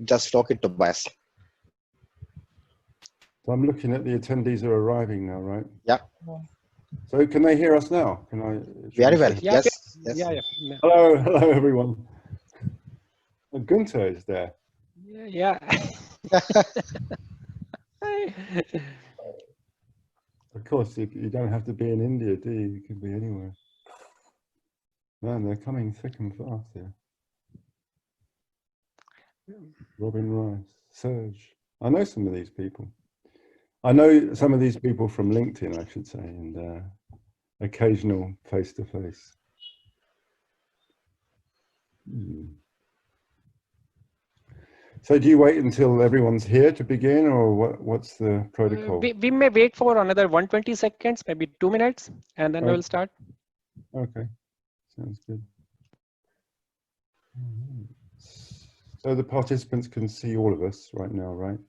just talk it to Tobias. So I'm looking at the attendees are arriving now, right? Yeah. So can they hear us now? Can I? Very well. Yeah, Yes. Yes. yeah. Hello, hello everyone. Gunther is there. Yeah. Of course, you don't have to be in India, do you? You can be anywhere. Man, they're coming thick and fast here. Robin Rice, Serge. I know some of these people. I know some of these people from LinkedIn, I should say, and occasional face-to-face. So do you wait until everyone's here to begin, or what's the protocol? We may wait for another 120 seconds, maybe 2 minutes, and then we'll start. Okay, sounds good. So the participants can see all of us right now, right?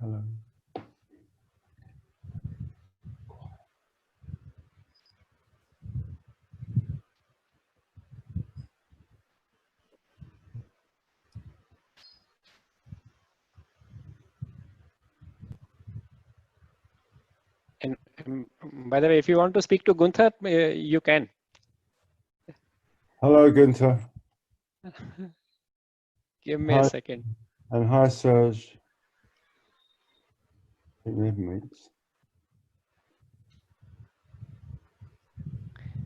Hello. And by the way, if you want to speak to Gunther, you can. Hello, Gunther. Give me a second. And hi, Serge. I think we have mates.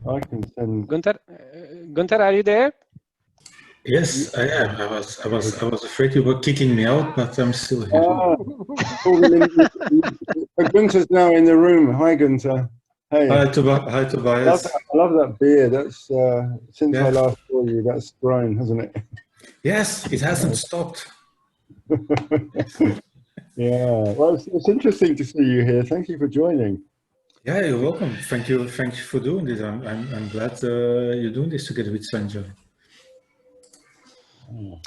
I can send. Gunther, are you there? Yes, I am. I was afraid you were kicking me out, but I'm still here. Gunther's now in the room. Hi, Gunther. Hey. Hi, Tobias. I love that beard. That's since I last saw you, that's grown, hasn't it? Yes, it hasn't stopped. Yeah. Well, it's interesting to see you here. Thank you for joining. Yeah, you're welcome. Thank you for doing this. I'm glad you're doing this together with Sanjay.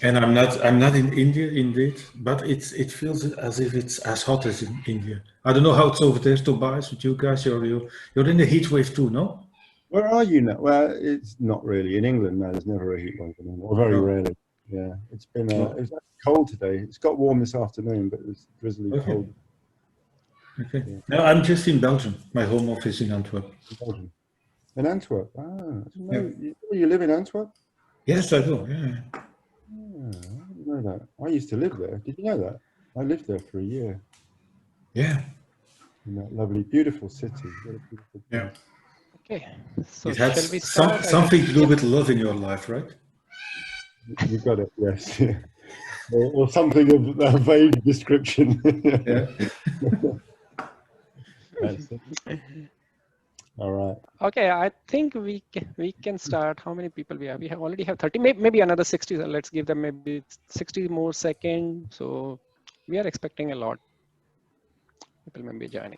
And I'm not in India indeed, but it feels as if it's as hot as in India. I don't know how it's over there, Tobias, with you guys. You're in the heat wave too, no? Where are you now? Well, it's not really in England. No, there's never a heat wave anymore. Very rarely. Yeah, it's been it was cold today. It's got warm this afternoon, but it was drizzly cold. Okay. Yeah. No, I'm just in Belgium. My home office in Antwerp. Belgium. In Antwerp. Ah, I didn't know. You live in Antwerp? Yes, I do. Yeah. I didn't know that. I used to live there. Did you know that? I lived there for a year. Yeah. In that lovely, beautiful city. Beautiful yeah. Okay. So it has shall we start? Something to do with love in your life, right? You got it. Yes. or something of a vague description. Yeah. That's it. All right. Okay, I think we can start. How many people we have? We already have 30, maybe another 60. Let's give them maybe 60 more seconds. So we are expecting a lot. People may be joining.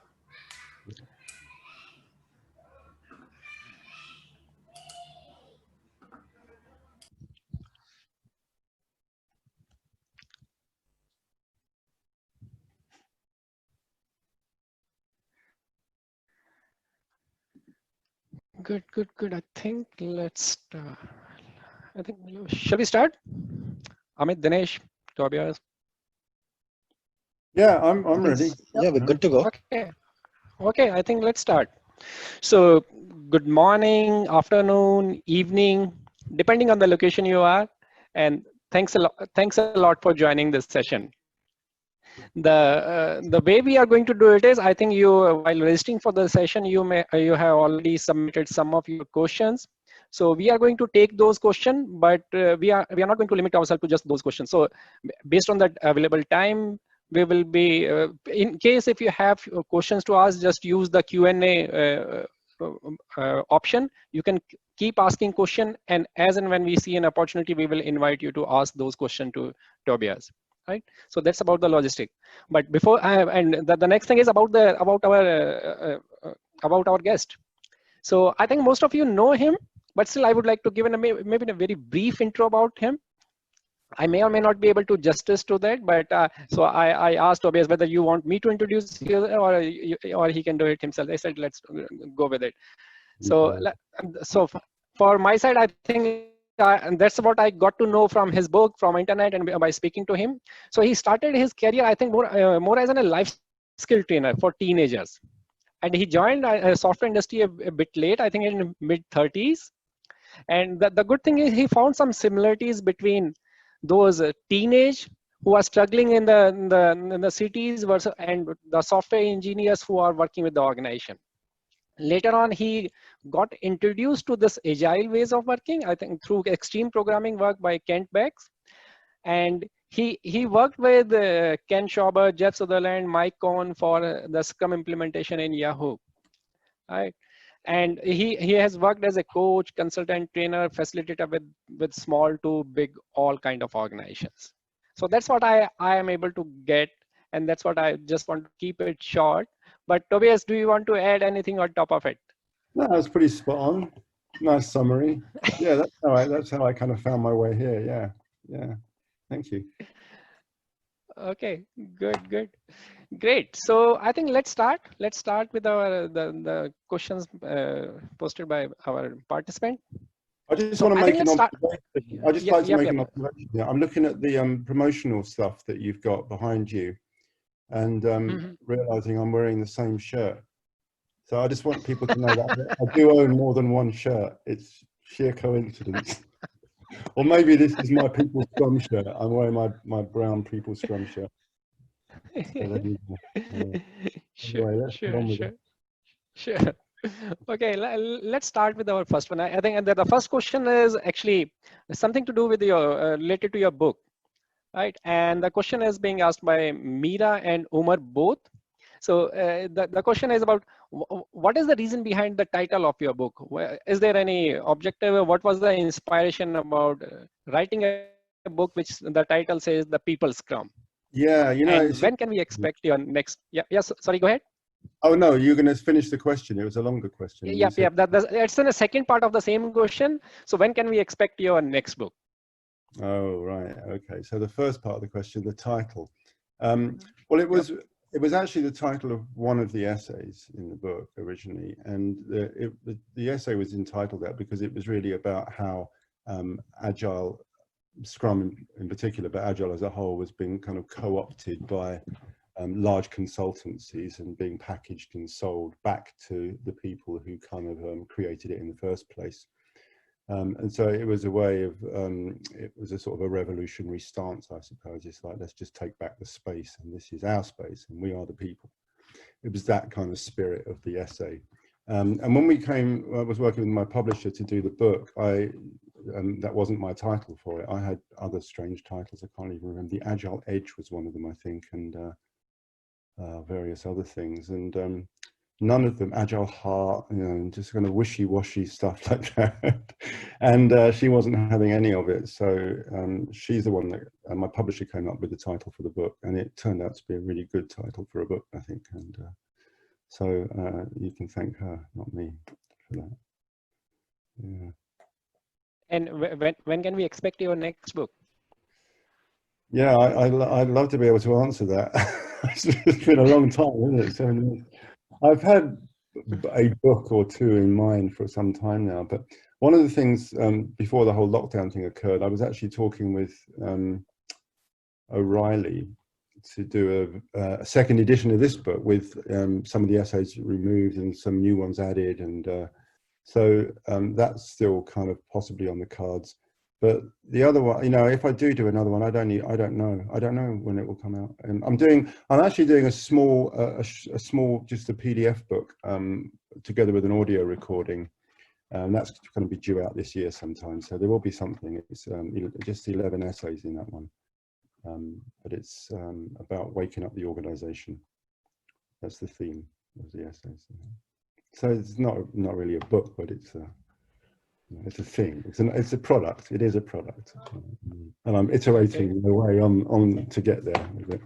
Good. I think let's start. Shall we start? Amit, Dinesh, Tobias. Yeah, I'm ready. Yeah, we're good to go. Okay. I think let's start. So good morning, afternoon, evening, depending on the location you are, and thanks a lot for joining this session. The way we are going to do it is, I think you, while registering for the session, you have already submitted some of your questions. So we are going to take those questions, but we are not going to limit ourselves to just those questions. So based on that available time, we will be in case if you have questions to ask, just use the Q&A option. You can keep asking question, and as and when we see an opportunity, we will invite you to ask those questions to Tobias. Right. So that's about the logistic. But before the next thing is about our guest. So I think most of you know him, but still I would like to give maybe a very brief intro about him. I may or may not be able to justice to that, but so I asked Tobias whether you want me to introduce you or he can do it himself. I said let's go with it. So for my side, I think and that's what I got to know from his book, from internet, and by speaking to him. So he started his career, I think, more as a life skill trainer for teenagers. And he joined a software industry a bit late, I think in mid-30s. And the good thing is he found some similarities between those teenage who are struggling in the cities versus, and the software engineers who are working with the organization. Later on, he got introduced to this agile ways of working, I think through extreme programming work by Kent Becks. And he worked with Ken Schauber, Jeff Sutherland, Mike Cohn for the Scrum implementation in Yahoo. Right? And he has worked as a coach, consultant, trainer, facilitator with small to big, all kind of organizations. So that's what I am able to get, and that's what I just want to keep it short. But Tobias, do you want to add anything on top of it? No, that's pretty spot on. Nice summary. Yeah, that's how I kind of found my way here. Yeah. Thank you. Okay, good. Great. So I think let's start. Let's start with our the questions posted by our participant. I just want to make an observation. I just like to make an Yep. observation. Yeah, I'm looking at the promotional stuff that you've got behind you, and realizing I'm wearing the same shirt. So I just want people to know that I do own more than one shirt. It's sheer coincidence. Or maybe this is my People Scrum shirt. I'm wearing my brown People Scrum shirt. Sure. Okay, let's start with our first one. I think that the first question is actually something to do with your related to your book, right? And the question is being asked by Meera and Umar both. So the question is about what is the reason behind the title of your book? Is there any objective? What was the inspiration about writing a book which the title says the People Scrum? Yeah, you know. And when can we expect your next? Yes. Sorry, go ahead. Oh no, you're going to finish the question. It was a longer question. Yep. It's in the second part of the same question. So when can we expect your next book? Oh right, okay. So the first part of the question, the title. Well, it was actually the title of one of the essays in the book originally, and the essay was entitled that because it was really about how Agile, Scrum in particular, but Agile as a whole, was being kind of co-opted by large consultancies and being packaged and sold back to the people who kind of created it in the first place. And so it was a way of, it was a sort of a revolutionary stance, I suppose. It's like, let's just take back the space, and this is our space, and we are the people. It was that kind of spirit of the essay. And when I was working with my publisher to do the book, that wasn't my title for it. I had other strange titles. I can't even remember. The Agile Edge was one of them, I think, and various other things. And none of them, Agile Heart, you know, just kind of wishy-washy stuff like that. And she wasn't having any of it. So she's the one that my publisher came up with the title for the book, and it turned out to be a really good title for a book, I think. And so you can thank her, not me, for that. Yeah. And when can we expect your next book? Yeah, I'd love to be able to answer that. It's been a long time, isn't it? 7 years. I've had a book or two in mind for some time now, but one of the things before the whole lockdown thing occurred, I was actually talking with O'Reilly to do a second edition of this book with some of the essays removed and some new ones added, and so that's still kind of possibly on the cards. But the other one, you know, if I do another one, I don't know when it will come out. And I'm actually doing a small, just a PDF book together with an audio recording. That's going to be due out this year sometime. So there will be something. It's just 11 essays in that one. But it's about waking up the organization. That's the theme of the essays. So it's not really a book, but it's a thing. It's a product. It is a product, and I'm iterating my way on to get there with it.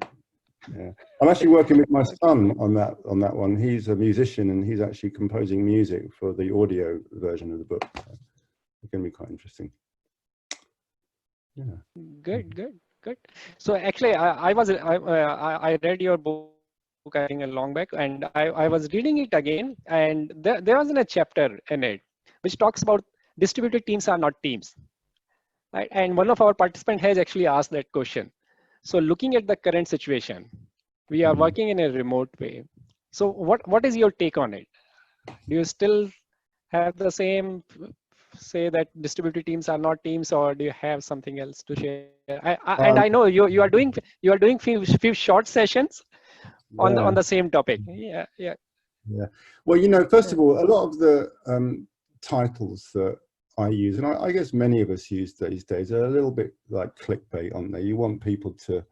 Yeah, I'm actually working with my son on that one. He's a musician, and he's actually composing music for the audio version of the book. So it's going to be quite interesting. Yeah. Good. So actually, I read your book, I think, a long back, and I was reading it again, and there was a chapter in it which talks about distributed teams are not teams. Right? And one of our participants has actually asked that question. So looking at the current situation, we are working in a remote way. So what is your take on it? Do you still have the same, say that distributed teams are not teams, or do you have something else to share? And I know you are doing few short sessions on Yeah. the same topic. Yeah, yeah. Yeah. Well, you know, first of all, a lot of the titles that I use, and I guess many of us use these days, are a little bit like clickbait, aren't they? You want people to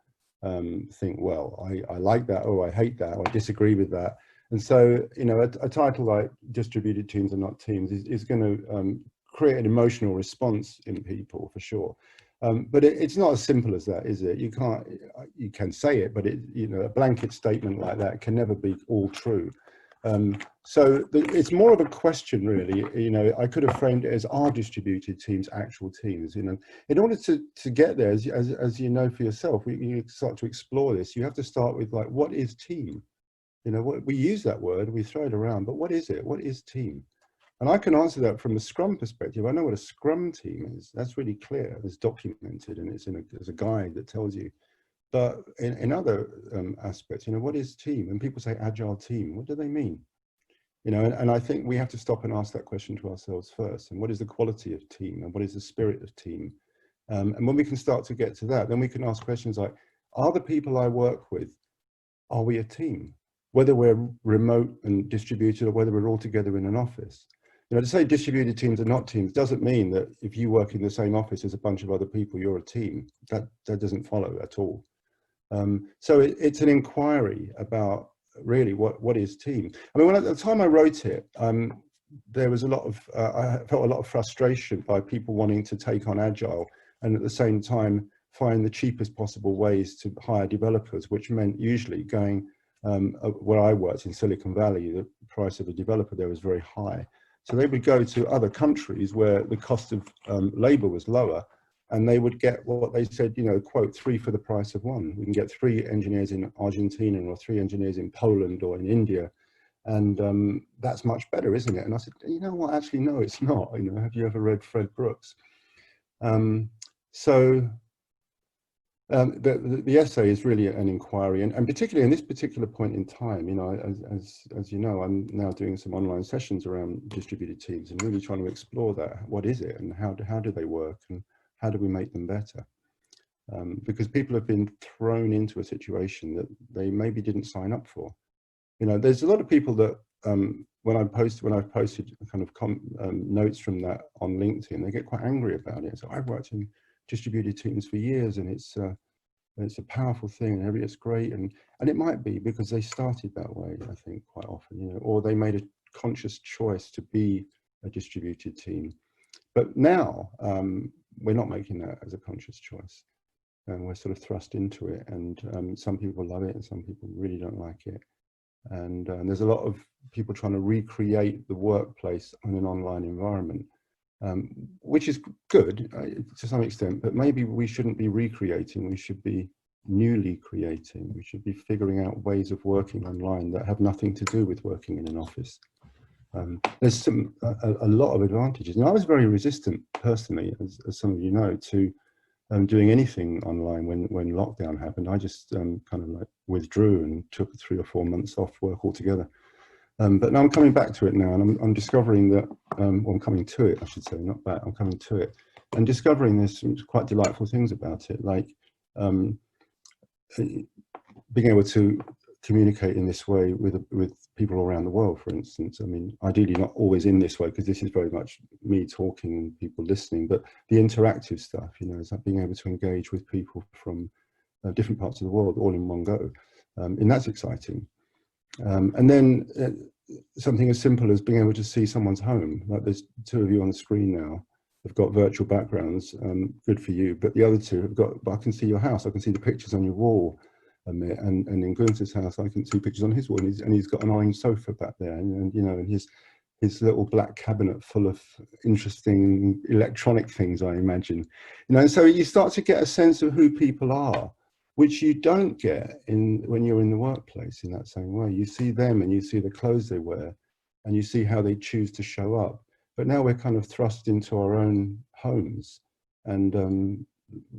think, well, I like that, or I hate that, or I disagree with that. And so, you know, a title like distributed teams are not teams is going to create an emotional response in people for sure. But it's not as simple as that, is it? You can say it, but you know, a blanket statement like that can never be all true. So it's more of a question, really. You know, I could have framed it as, are distributed teams actual teams? You know, in order to get there, as you know for yourself, you start to explore this. You have to start with, like, what is team? You know, we use that word, we throw it around, but what is it? What is team? And I can answer that from a Scrum perspective. I know what a Scrum team is. That's really clear. It's documented, and there's a guide that tells you. But in other aspects, you know, what is team? When people say agile team, what do they mean? You know, and I think we have to stop and ask that question to ourselves first. And what is the quality of team? And what is the spirit of team? And when we can start to get to that, then we can ask questions like, are the people I work with, are we a team? Whether we're remote and distributed, or whether we're all together in an office. You know, to say distributed teams are not teams doesn't mean that if you work in the same office as a bunch of other people, you're a team. That doesn't follow at all. So it's an inquiry about really what is team. I mean, at the time I wrote it, there was a lot of, I felt a lot of frustration by people wanting to take on Agile and at the same time find the cheapest possible ways to hire developers, which meant usually going, where I worked in Silicon Valley, the price of a developer there was very high. So they would go to other countries where the cost of labor was lower, and they would get what they said, you know, quote, 3 for the price of 1. We can get 3 engineers in Argentina, or 3 engineers in Poland or in India. And that's much better, isn't it? And I said, you know what, actually, no, it's not. You know, have you ever read Fred Brooks? The essay is really an inquiry, and particularly in this particular point in time, you know, as you know, I'm now doing some online sessions around distributed teams and really trying to explore that. What is it, and how do they work, and how do we make them better? Because people have been thrown into a situation that they maybe didn't sign up for. You know, there's a lot of people that when I've posted kind of notes from that on LinkedIn, they get quite angry about it. So I've worked in distributed teams for years, and it's a powerful thing, and it's great, and it might be because they started that way, I think, quite often, you know, or they made a conscious choice to be a distributed team. But now we're not making that as a conscious choice, and we're sort of thrust into it, and some people love it and some people really don't like it. And there's a lot of people trying to recreate the workplace in an online environment, which is good to some extent, but maybe we shouldn't be recreating, we should be newly creating. We should be figuring out ways of working online that have nothing to do with working in an office. There's a lot of advantages. And I was very resistant personally, as some of you know, to doing anything online when lockdown happened. I just kind of like withdrew and took 3 or 4 months off work altogether. But now I'm coming back to it now, and I'm discovering that, well, I'm coming to it, I should say, not back, I'm coming to it, and discovering there's some quite delightful things about it, like being able to communicate in this way with people around the world, for instance. I mean, ideally not always in this way, because this is very much me talking and people listening, but the interactive stuff, you know, is like being able to engage with people from different parts of the world all in one go, and that's exciting. And then something as simple as being able to see someone's home, like there's 2 of you on the screen now, have got virtual backgrounds, good for you, but the other 2 have got, but I can see your house, I can see the pictures on your wall, and in Gunther's house I can see pictures on his wall, and he's got an orange sofa back there, and you know, and his little black cabinet full of interesting electronic things, I imagine, you know. And so you start to get a sense of who people are, which you don't get when you're in the workplace in that same way. You see them, and you see the clothes they wear, and you see how they choose to show up. But now we're kind of thrust into our own homes, and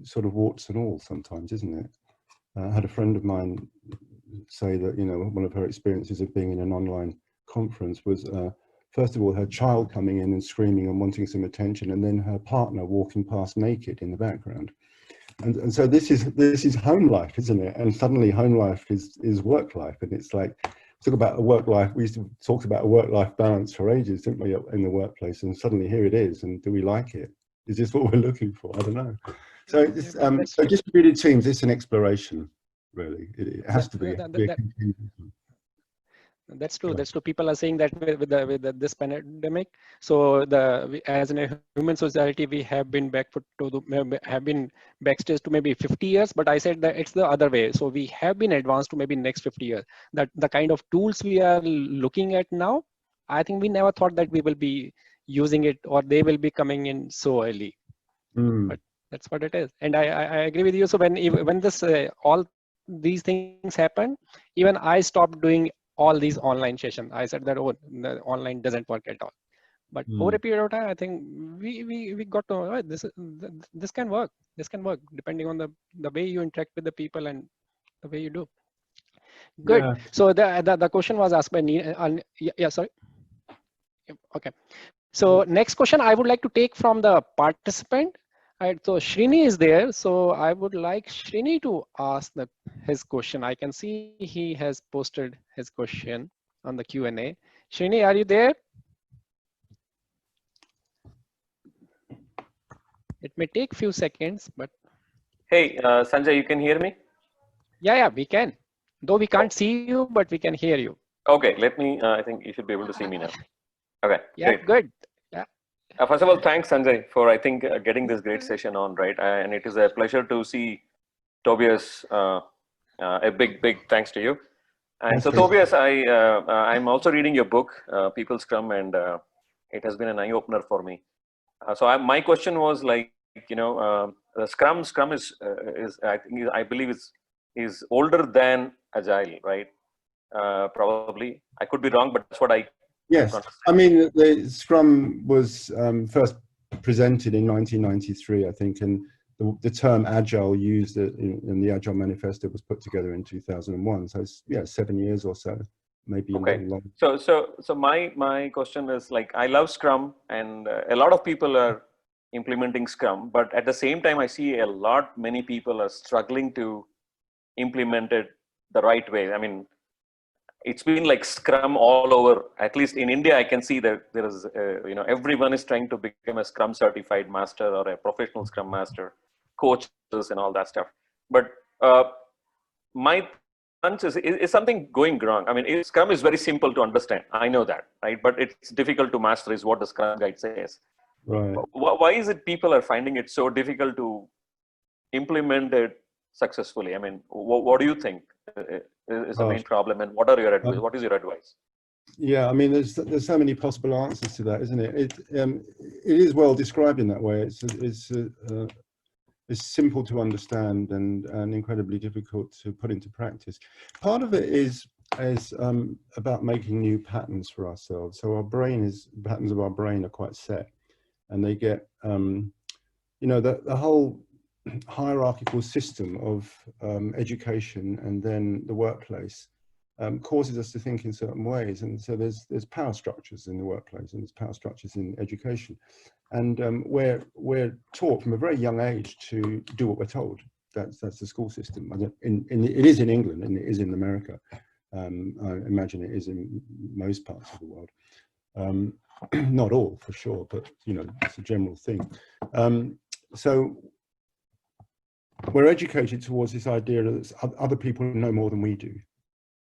sort of warts and all sometimes, isn't it? I had a friend of mine say that, you know, one of her experiences of being in an online conference was, first of all, her child coming in and screaming and wanting some attention, and then her partner walking past naked in the background. And so this is home life, isn't it? And suddenly home life is work life, and it's like, talk about a work life. We used to talk about a work-life balance for ages, didn't we, in the workplace? And suddenly here it is. And do we like it? Is this what we're looking for? I don't know. So it's, so distributed teams, it's an exploration, really. It has to be. That's true. That's true. People are saying that with this pandemic. So as in a human society, we have been backstage to maybe 50 years. But I said that it's the other way. So we have been advanced to maybe next 50 years. That the kind of tools we are looking at now, I think we never thought that we will be using it or they will be coming in so early. But that's what it is. And I agree with you. So when this all these things happen, even I stopped doing all these online sessions. I said that, oh, the online doesn't work at all. But over a period of time, I think we got to know, oh, this can work. This can work depending on the way you interact with the people and the way you do. Good. Yeah. So the question was asked by yeah, sorry. Okay. So next question I would like to take from the participant. Right, so Srini is there. So I would like Srini to ask his question. I can see he has posted his question on the Q&A. Srini, are you there? It may take a few seconds, but. Hey, Sanjay, you can hear me? Yeah, we can. Though we can't see you, but we can hear you. Okay, let me, I think you should be able to see me now. Okay, yeah, great. Good. Yeah. First of all, thanks, Sanjay, for, I think, getting this great session on, right? And it is a pleasure to see Tobias. A big thanks to you. And so, Tobias, I'm also reading your book, People Scrum, and it has been an eye-opener for me. So my question was like, you know, Scrum is I believe is older than Agile, right? Probably. I could be wrong, but that's what I. Yes, I mean, the Scrum was first presented in 1993, I think, and the term Agile used in the Agile Manifesto was put together in 2001. So it's, yeah, 7 years or so, maybe. Okay. So my question is, like, I love Scrum, and a lot of people are implementing Scrum, but at the same time, I see many people are struggling to implement it the right way. I mean, it's been like Scrum all over. At least in India, I can see that there is, you know, everyone is trying to become a Scrum certified master or a professional Scrum master, coaches and all that stuff. But my hunch is something going wrong. I mean, Scrum is very simple to understand. I know that, right? But it's difficult to master, is what the Scrum guide says. Right. Why is it people are finding it so difficult to implement it successfully? I mean, what do you think is the main problem, and what are your advice? What is your advice? Yeah, I mean, there's so many possible answers to that, isn't it? It is well described in that way. It's simple to understand and incredibly difficult to put into practice. Part of it is about making new patterns for ourselves. So patterns of our brain are quite set, and they get, you know, the whole hierarchical system of education and then the workplace causes us to think in certain ways. And so there's power structures in the workplace, and there's power structures in education. And we're taught from a very young age to do what we're told. That's the school system. It is in England, and it is in America. I imagine it is in most parts of the world. Not all, for sure, but, you know, it's a general thing. So we're educated towards this idea that other people know more than we do.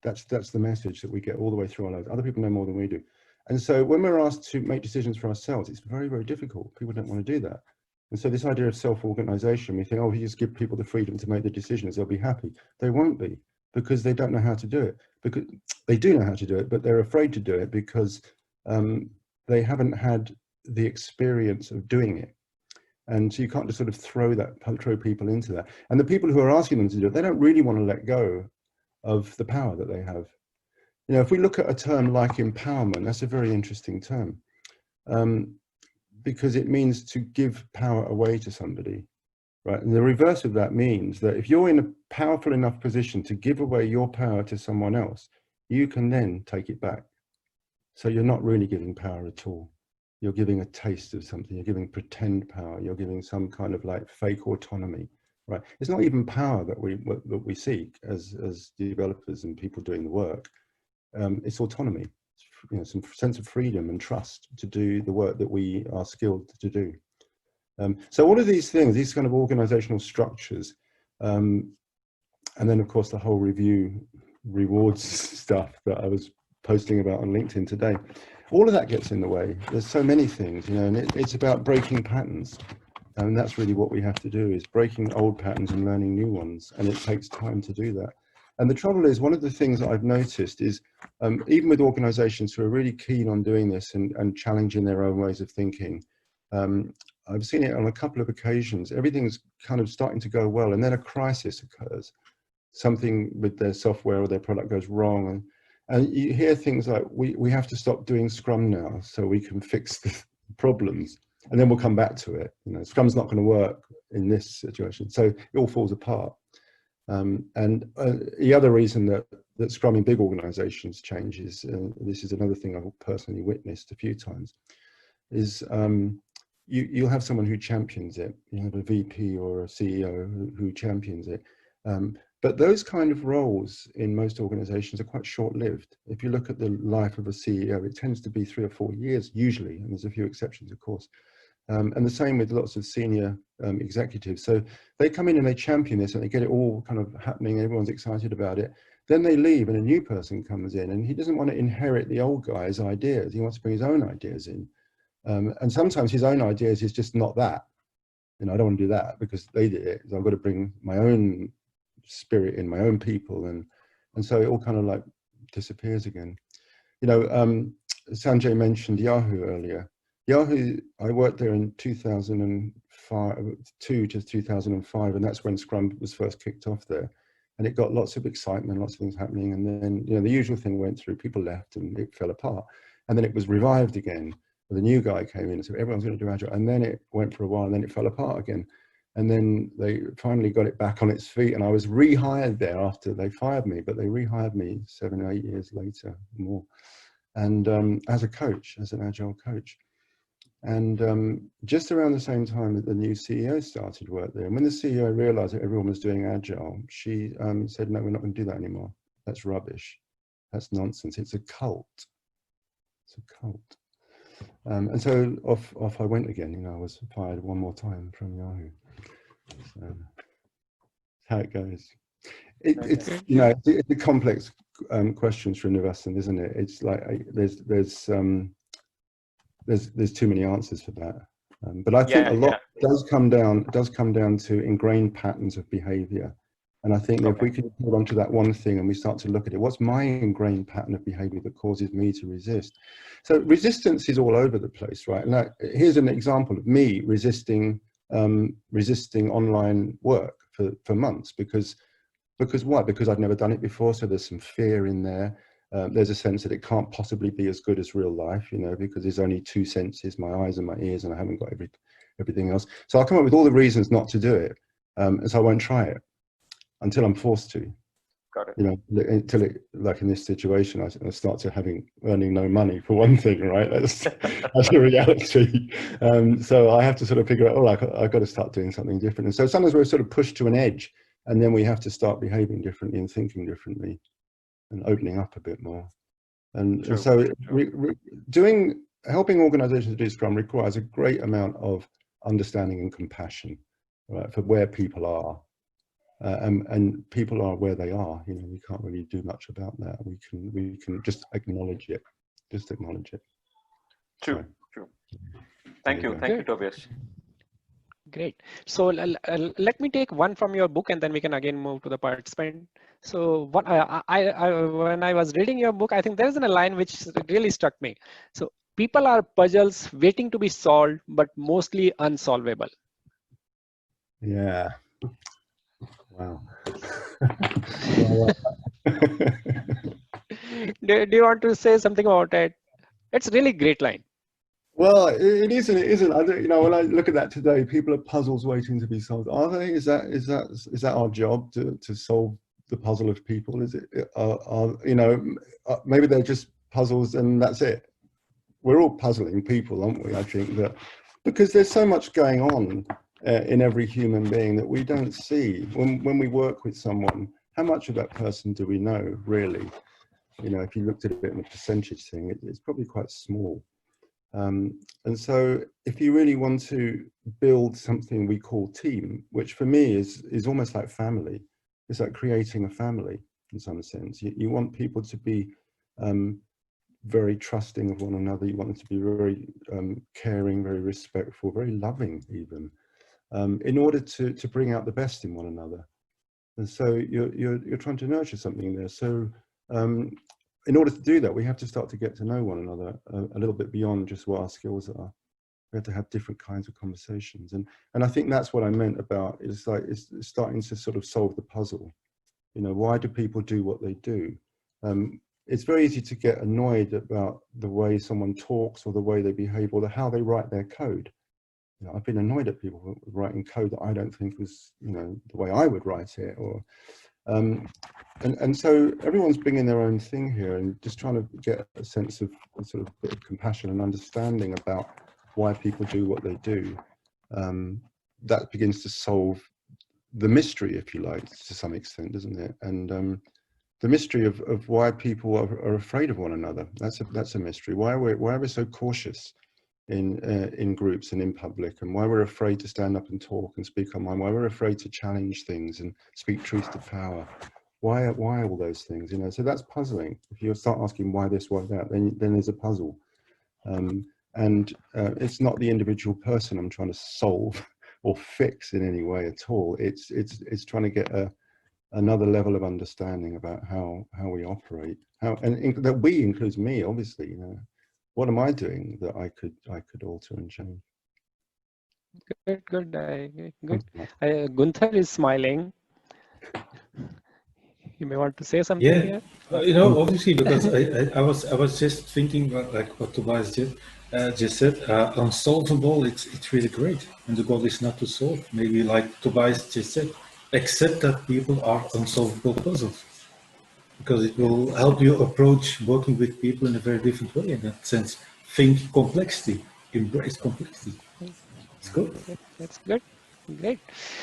That's the message that we get all the way through our lives. Other people know more than we do. And so when we're asked to make decisions for ourselves, it's very, very difficult. People don't want to do that. And so this idea of self-organization, we think, oh, if you just give people the freedom to make the decisions, they'll be happy. They won't be, because they don't know how to do it. Because they do know how to do it, but they're afraid to do it because they haven't had the experience of doing it. And so you can't just sort of throw people into that. And the people who are asking them to do it, they don't really want to let go of the power that they have. You know, if we look at a term like empowerment, that's a very interesting term, because it means to give power away to somebody, right? And the reverse of that means that if you're in a powerful enough position to give away your power to someone else, you can then take it back. So you're not really giving power at all. You're giving a taste of something. You're giving pretend power. You're giving some kind of like fake autonomy, right? It's not even power that we seek as developers and people doing the work. It's autonomy. You know, some sense of freedom and trust to do the work that we are skilled to do. So all of these things, these kind of organizational structures, and then of course the whole review rewards stuff that I was posting about on LinkedIn today, all of that gets in the way. There's so many things, you know, and it's about breaking patterns. And that's really what we have to do, is breaking old patterns and learning new ones. And it takes time to do that. And the trouble is, one of the things that I've noticed is, even with organizations who are really keen on doing this and challenging their own ways of thinking, I've seen it on a couple of occasions. Everything's kind of starting to go well, and then a crisis occurs. Something with their software or their product goes wrong. And you hear things like, we have to stop doing Scrum now so we can fix the problems. And then we'll come back to it. You know, Scrum's not going to work in this situation. So it all falls apart. The other reason that Scrum in big organizations changes, this is another thing I've personally witnessed a few times, is you'll have someone who champions it. You have a VP or a CEO who champions it. But those kind of roles in most organizations are quite short-lived. If you look at the life of a CEO, it tends to be 3 or 4 years, usually, and there's a few exceptions, of course. And the same with lots of senior executives. So they come in and they champion this and they get it all kind of happening, everyone's excited about it. Then they leave and a new person comes in, and he doesn't want to inherit the old guy's ideas. He wants to bring his own ideas in. And sometimes his own ideas is just not that. You know, I don't want to do that because they did it. So I've got to bring my own spirit in, my own people. And so it all kind of like disappears again. You know, Sanjay mentioned Yahoo earlier. Yahoo, I worked there in 2002 to 2005, and that's when Scrum was first kicked off there. And it got lots of excitement, lots of things happening. And then, you know, the usual thing went through, people left and it fell apart. And then it was revived again. The new guy came in and said, everyone's going to do Agile. And then it went for a while and then it fell apart again. And then they finally got it back on its feet. And I was rehired there after they fired me, but they rehired me 7 or 8 years later, more. And as a coach, as an Agile coach. And just around the same time that the new CEO started work there, and when the CEO realized that everyone was doing Agile, she said, no, we're not going to do that anymore. That's rubbish. That's nonsense. It's a cult. It's a cult. And so off I went again. You know, I was fired one more time from Yahoo. So that's how it goes. It's you know, it's a complex question, Srinivasan, isn't it? It's like there's too many answers for that. But I think a lot does come down to ingrained patterns of behavior. And I think if we can hold on to that one thing and we start to look at it, what's my ingrained pattern of behavior that causes me to resist? So resistance is all over the place, right? And here's an example of me resisting online work for months because what? Because I've never done it before. So there's some fear in there. There's a sense that it can't possibly be as good as real life, you know, because there's only 2 senses, my eyes and my ears, and I haven't got everything else. So I'll come up with all the reasons not to do it. And so I won't try it until I'm forced to. Got it. You know, until it, like in this situation, I start to earning no money for one thing, right? That's a reality. So I have to sort of figure out, oh, I've got to start doing something different. And so sometimes we're sort of pushed to an edge, and then we have to start behaving differently and thinking differently and opening up a bit more. And so helping organizations do Scrum requires a great amount of understanding and compassion, right, for where people are. And people are where they are. You know, we can't really do much about that. We can just acknowledge it. Just acknowledge it. True. Thank you, Tobias. Great. So let me take one from your book, and then we can again move to the participant. So what when I was reading your book, I think there's a line which really struck me. So people are puzzles waiting to be solved, but mostly unsolvable. Yeah. Wow. Do you want to say something about it? It's really great line. Well, it isn't. It isn't. I don't, you know, when I look at that today, people are puzzles waiting to be solved. Are they? Is that our job to solve the puzzle of people? Is it? You know, maybe they're just puzzles and that's it. We're all puzzling people, aren't we? I think that because there's so much going on in every human being that we don't see when we work with someone. How much of that person do we know, really? You know, if you looked at it in a percentage thing, it's probably quite small. And so if you really want to build something we call team, which for me is almost like family, it's like creating a family in some sense. You want people to be very trusting of one another. You want them to be very caring, very respectful, very loving even, in order to bring out the best in one another. And so you're trying to nurture something there. So in order to do that, we have to start to get to know one another a little bit beyond just what our skills are. We have to have different kinds of conversations. And I think that's what I meant about, it's like, it's starting to sort of solve the puzzle. You know, why do people do what they do? It's very easy to get annoyed about the way someone talks or the way they behave or how they write their code. You know, I've been annoyed at people writing code that I don't think was, you know, the way I would write it, or and so everyone's bringing their own thing here and just trying to get a sense of a sort of bit of compassion and understanding about why people do what they do. That begins to solve the mystery, if you like, to some extent, doesn't it? And the mystery of why people are afraid of one another. That's a mystery. Why we're so cautious in groups and in public, and why we're afraid to stand up and talk and speak our mind, why we're afraid to challenge things and speak truth to power. Why all those things, you know? So that's puzzling. If you start asking why this, why that, then there's a puzzle. It's not the individual person I'm trying to solve or fix in any way at all. It's trying to get another level of understanding about how we operate, that we includes me, obviously. You know, what am I doing that I could alter and change? Good. Gunther is smiling. You may want to say something here. You know, obviously, because I was just thinking about, like what Tobias just said, unsolvable. It's really great, and the goal is not to solve. Maybe like Tobias just said, accept that people are unsolvable puzzles, because it will help you approach working with people in a very different way. In that sense, think complexity, embrace complexity. It's good. That's good. Great.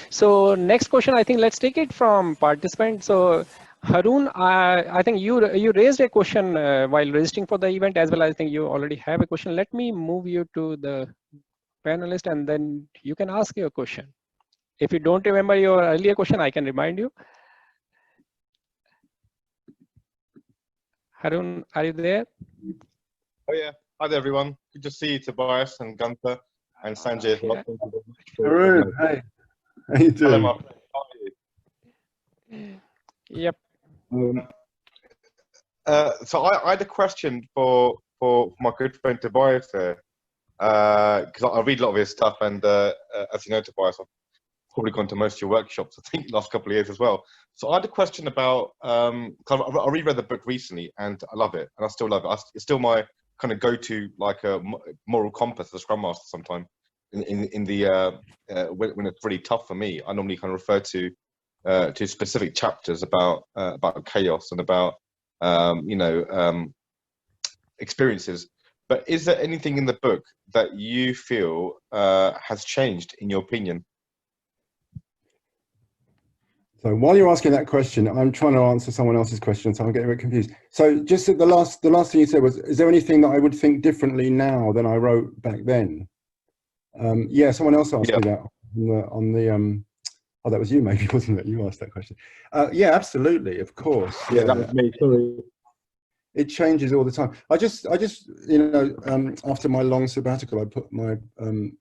So next question, I think let's take it from participants. So Harun, I think you raised a question while registering for the event as well. I think you already have a question. Let me move you to the panelist and then you can ask your question. If you don't remember your earlier question, I can remind you. Harun, are you there? Oh yeah. Hi there, everyone. Good to see you, Tobias and Gunther and Sanjay as well. Harun, hey, how you doing? Hello, my friend. How are you? Yep. So I had a question for my good friend Tobias there, because I read a lot of his stuff, and as you know, Tobias, I've probably gone to most of your workshops, I think, the last couple of years as well. So I had a question about, cause I reread the book recently, and I love it, and I still love it. It's still my kind of go-to, like a moral compass as a Scrum Master. Sometimes in the when it's really tough for me, I normally kind of refer to specific chapters about chaos and about experiences. But is there anything in the book that you feel has changed, in your opinion? So while you're asking that question, I'm trying to answer someone else's question, so I'm getting a bit confused. So just the last thing you said was, is there anything that I would think differently now than I wrote back then? Yeah, someone else asked me that on the oh, that was you, maybe, wasn't it? You asked that question. Yeah, absolutely, of course. Yeah, that was me. Sorry. It changes all the time. I just, you know, after my long sabbatical, I put my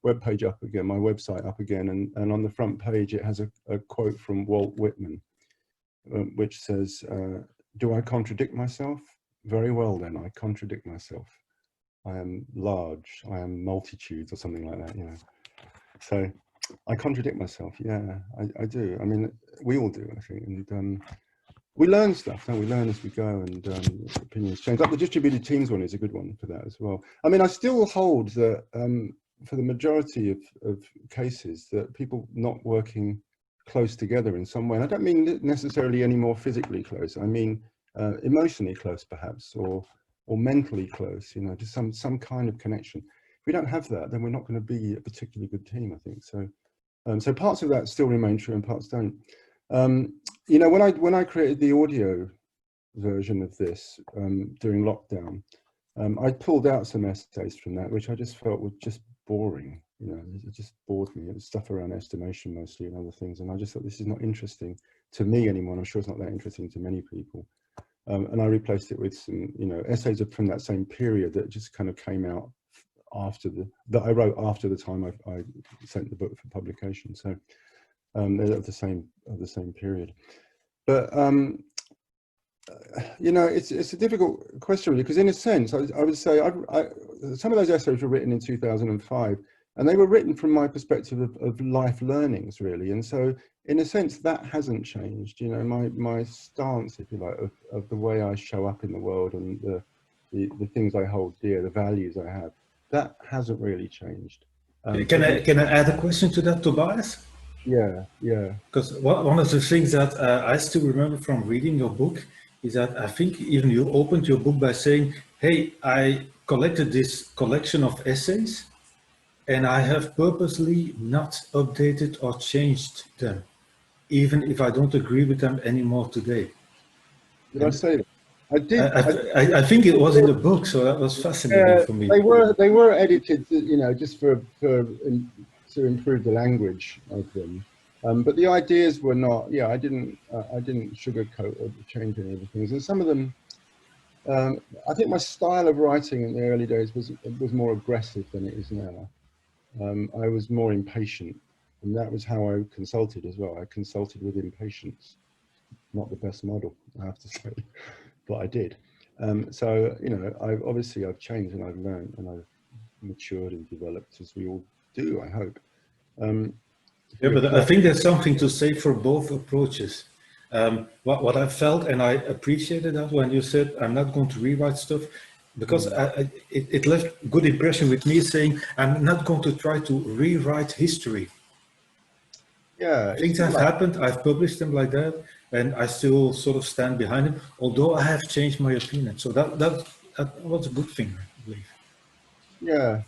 webpage up again, my website up again, and on the front page it has a quote from Walt Whitman, which says, "Do I contradict myself? Very well then, I contradict myself. I am large, I am multitudes," or something like that, you know. So I contradict myself. Yeah, I do. I mean, we all do, I think, and we learn stuff, don't we? Learn as we go, and opinions change. Like the distributed teams one is a good one for that as well. I mean, I still hold that for the majority of cases that people not working close together in some way, and I don't mean necessarily any more physically close, I mean emotionally close perhaps, or mentally close, you know, just some kind of connection. If we don't have that, then we're not going to be a particularly good team, I think. So so parts of that still remain true and parts don't. You know, when I created the audio version of this during lockdown, I pulled out some essays from that, which I just felt were just boring. You know, it just bored me. It was stuff around estimation mostly and other things, and I just thought this is not interesting to me anymore. I'm sure it's not that interesting to many people. And I replaced it with some, you know, essays from that same period that just kind of came out after that I wrote after the time I sent the book for publication. So they're of the same period. But you know, it's a difficult question really, because in a sense, I would say some of those essays were written in 2005, and they were written from my perspective of life learnings really, and so in a sense that hasn't changed. You know, my stance, if you like, of the way I show up in the world and the things I hold dear, the values I have, that hasn't really changed. Can I add a question to that, Tobias? Yeah. Because one of the things that I still remember from reading your book is that I think even you opened your book by saying, hey, I collected this collection of essays and I have purposely not updated or changed them, even if I don't agree with them anymore today. Did I say that? I did. I think it was in the book, so that was fascinating for me. They were edited, you know, just to improve the language of them. But the ideas were not. Yeah, I didn't sugarcoat or change any of the things. And some of them, I think my style of writing in the early days was more aggressive than it is now. I was more impatient, and that was how I consulted as well. I consulted with impatience. Not the best model, I have to say, but I did. So, you know, I've changed and I've learned and I've matured and developed, as we all do, I hope. Yeah, but I think there's something to say for both approaches. What I felt, and I appreciated that when you said, I'm not going to rewrite stuff, because it left a good impression with me saying, I'm not going to try to rewrite history. Yeah, Things have happened, I've published them like that, and I still sort of stand behind them, although I have changed my opinion. So that was a good thing, I believe. Yeah.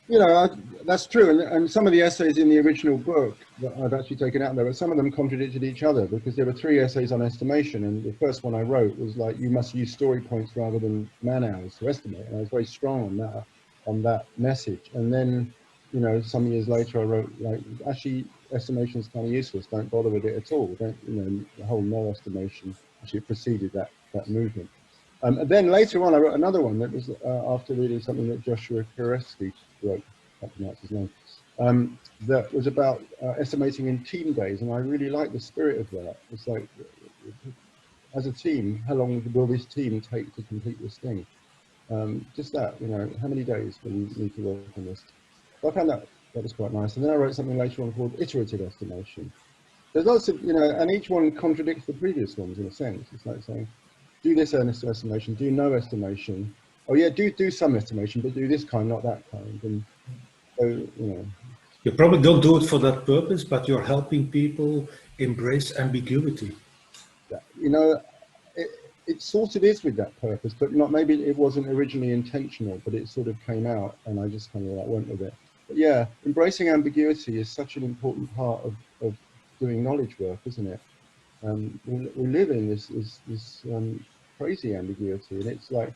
You know, that's true. And some of the essays in the original book that I've actually taken out there, but some of them contradicted each other, because there were 3 essays on estimation. And the first one I wrote was like, you must use story points rather than man hours to estimate. And I was very strong on that message. And then, you know, some years later I wrote like, actually estimation is kind of useless. Don't bother with it at all. Don't, you know, the whole no estimation actually preceded that movement. And then later on, I wrote another one that was after reading something that Joshua Koreski wrote, I can't pronounce his name, that was about estimating in team days. And I really like the spirit of that. It's like, as a team, how long will this team take to complete this thing? Just that, you know, how many days will you need to work on this? So I found that was quite nice. And then I wrote something later on called Iterative Estimation. There's lots of, you know, and each one contradicts the previous ones in a sense. It's like saying, do this estimation, do no estimation. Oh yeah, do some estimation, but do this kind, not that kind. And so, you know. You probably don't do it for that purpose, but you're helping people embrace ambiguity. You know, it sort of is with that purpose, but not, maybe it wasn't originally intentional, but it sort of came out and I just kind of like went with it. But yeah, embracing ambiguity is such an important part of doing knowledge work, isn't it? We live in this crazy ambiguity, and it's like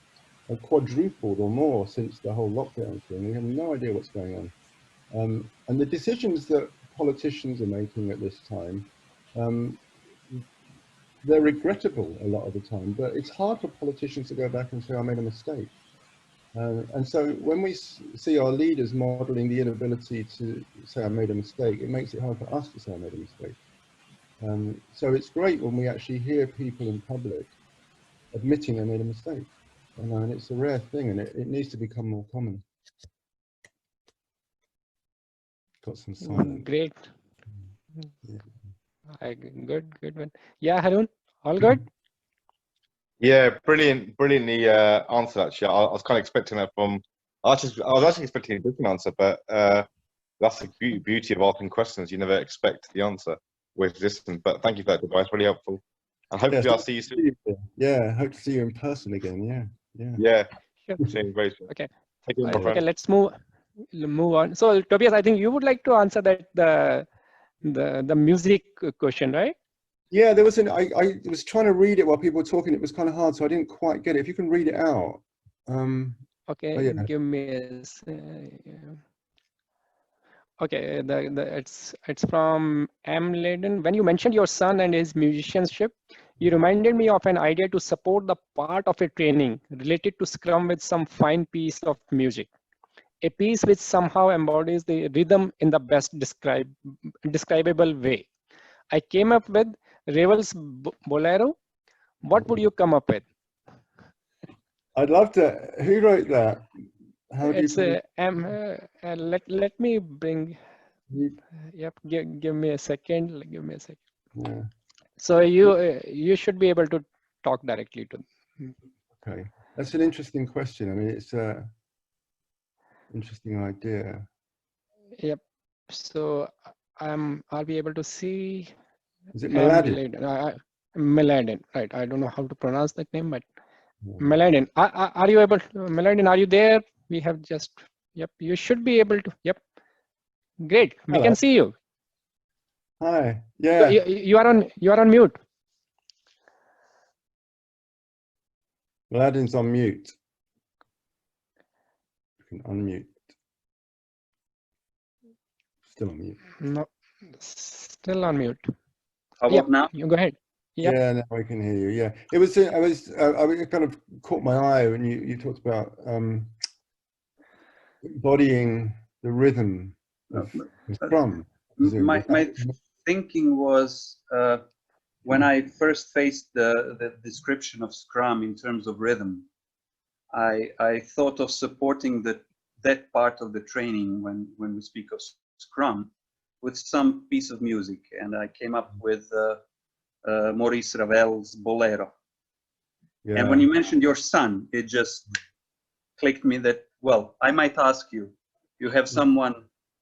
quadrupled or more since the whole lockdown thing. We have no idea what's going on, and the decisions that politicians are making at this time, they're regrettable a lot of the time. But it's hard for politicians to go back and say, "I made a mistake." And so when we see our leaders modeling the inability to say, "I made a mistake," it makes it hard for us to say, "I made a mistake." So it's great when we actually hear people in public admitting they made a mistake, and it's a rare thing, and it needs to become more common. Got some silence. Great. Good one. Yeah, Harun? All good? Yeah, brilliantly answered. Actually, I was kind of expecting that from. I was actually expecting a different answer, but that's the beauty of asking questions. You never expect the answer with this one. But thank you for that advice. Really helpful. And hopefully, Yeah, I'll see you soon. Yeah, hope to see you in person again. Yeah, Sure. same very soon. Okay. Take care, my Okay, friend. let's move on. So Tobias, I think you would like to answer that the music question, right? Yeah, there was I was trying to read it while people were talking. It was kind of hard, so I didn't quite get it. If you can read it out. Okay, Oh, yeah. give me a okay, it's from M. Laden. When you mentioned your son and his musicianship, you reminded me of an idea to support the part of a training related to Scrum with some fine piece of music. A piece which somehow embodies the rhythm in the best describable way. I came up with Ravel's Bolero. What would you come up with? I'd love to. Who wrote that? How do you? It's let me bring. Yep, give me a second. Give me a second. Yeah. So you should be able to talk directly to them. Okay, that's an interesting question. I mean, it's a interesting idea. Yep. So I'll be able to see. Is it Mladen? Mladen, right? I don't know how to pronounce that name, but Yeah. Mladen. Are you able? Mladen, are you there? We have just. Yep. You should be able to. Yep. Great. We Hello. can see you. Hi. Yeah. You are on mute. Mladen's on mute. You can unmute. Still on mute. No, still on mute. How about now? You go ahead. Yep. Yeah, now I can hear you. Yeah, it was. I kind of caught my eye when you talked about embodying the rhythm of Scrum. My thinking was when I first faced the description of Scrum in terms of rhythm, I thought of supporting that part of the training when we speak of Scrum with some piece of music, and I came up with Maurice Ravel's Bolero. Yeah. And when you mentioned your son, it just clicked me that, well, I might ask you, you have someone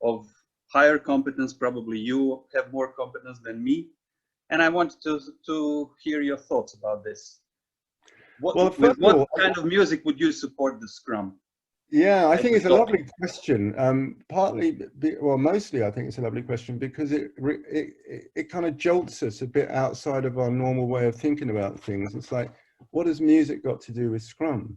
of higher competence, probably you have more competence than me, and I wanted to hear your thoughts about this. What kind of music would you support the Scrum? Yeah, I think it's a lovely question. Mostly I think it's a lovely question because it kind of jolts us a bit outside of our normal way of thinking about things. It's like, what has music got to do with Scrum?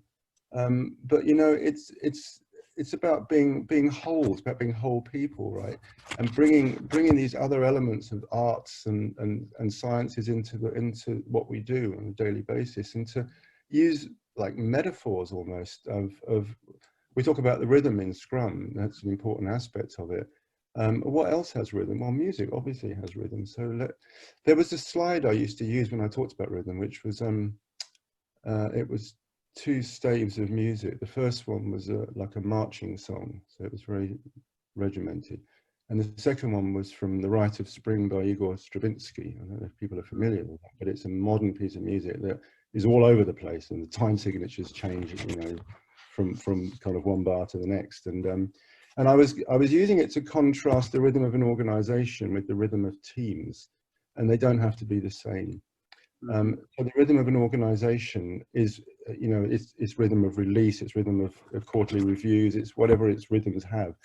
But you know, it's about being whole. It's about being whole people, right? And bringing these other elements of arts and sciences into what we do on a daily basis, and to use like metaphors almost of we talk about the rhythm in Scrum. That's an important aspect of it. What else has rhythm? Well, music obviously has rhythm. So there was a slide I used to use when I talked about rhythm, which was it was 2 staves of music. The first one was like a marching song, so it was very regimented. And the second one was from The Rite of Spring by Igor Stravinsky. I don't know if people are familiar with that, but it's a modern piece of music that is all over the place, and the time signatures change, you know, from kind of one bar to the next. And I was using it to contrast the rhythm of an organization with the rhythm of teams, and they don't have to be the same. So the rhythm of an organization is, you know, it's rhythm of release, it's rhythm of quarterly reviews, it's whatever its rhythms have.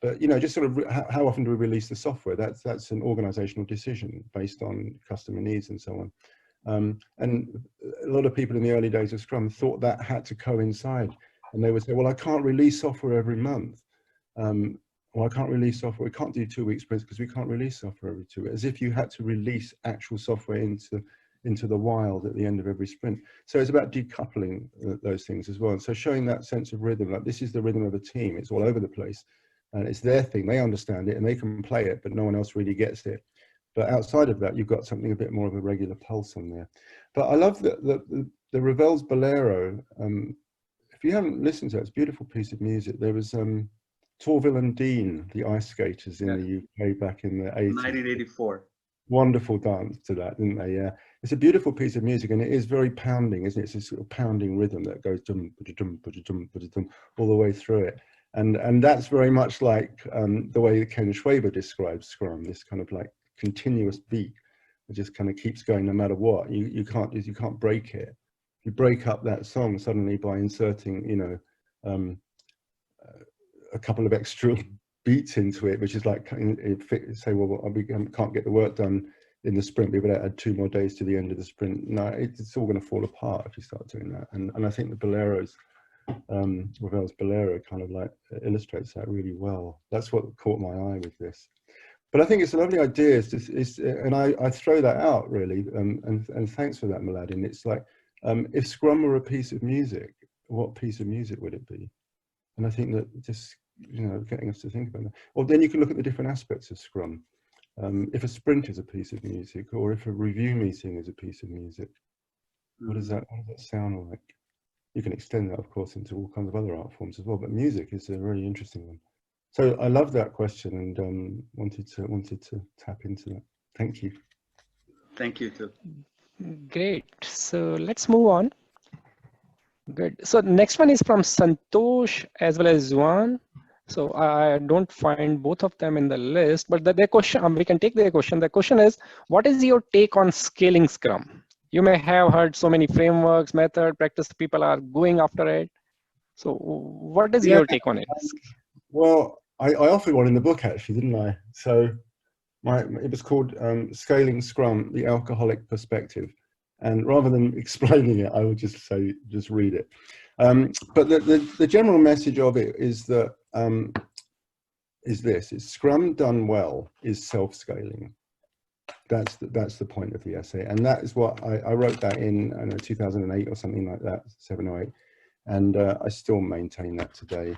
But you know, just sort of how often do we release the software? That's an organizational decision based on customer needs and so on. And a lot of people in the early days of Scrum thought that had to coincide, and they would say, well, I can't release software every month. Well, I can't release software. We can't do 2-week sprints because we can't release software every 2 weeks, as if you had to release actual software into the wild at the end of every sprint. So it's about decoupling those things as well. And so showing that sense of rhythm, like this is the rhythm of a team. It's all over the place, and it's their thing. They understand it and they can play it, but no one else really gets it. But outside of that, you've got something a bit more of a regular pulse on there. But I love the Ravel's Bolero. If you haven't listened to it, it's a beautiful piece of music. There was Torvill and Dean, the ice skaters in the UK back in the 80s. 1984. Wonderful dance to that, didn't they? Yeah, it's a beautiful piece of music, and it is very pounding, isn't it? It's a sort of pounding rhythm that goes dum, ba-da-dum, ba-da-dum, ba-da-dum, all the way through it. And that's very much like the way that Ken Schwaber describes Scrum, this kind of like continuous beat that just kind of keeps going no matter what. You can't break it. If you break up that song suddenly by inserting, you know, a couple of extra beats into it, which is like say, well, we can't get the work done in the sprint, we better add 2 more days to the end of the sprint. No, it's all going to fall apart if you start doing that. And I think the Bolero's, Ravel's Bolero kind of like illustrates that really well. That's what caught my eye with this. But I think it's a lovely idea, and I throw that out really, and thanks for that, Mladen. It's like, if Scrum were a piece of music, what piece of music would it be? And I think that just, you know, getting us to think about that. Or then you can look at the different aspects of Scrum. If a sprint is a piece of music, or if a review meeting is a piece of music, what does that sound like? You can extend that, of course, into all kinds of other art forms as well, but music is a really interesting one. So I love that question, and wanted to tap into that. Thank you. Thank you too. Great. So let's move on. Good. So next one is from Santosh as well as Juan. So I don't find both of them in the list, but their question, we can take their question. The question is, what is your take on scaling Scrum? You may have heard so many frameworks, method, practice, people are going after it. So what is your take on it? Well, I offered one in the book actually, didn't I? So it was called Scaling Scrum, the Alcoholic Perspective. And rather than explaining it, I would just say, just read it. But the general message of it is that, is Scrum done well is self-scaling. That's the point of the essay. And that is what I wrote that in, I don't know, 2008 or something like that, 7 or 8. And I still maintain that today.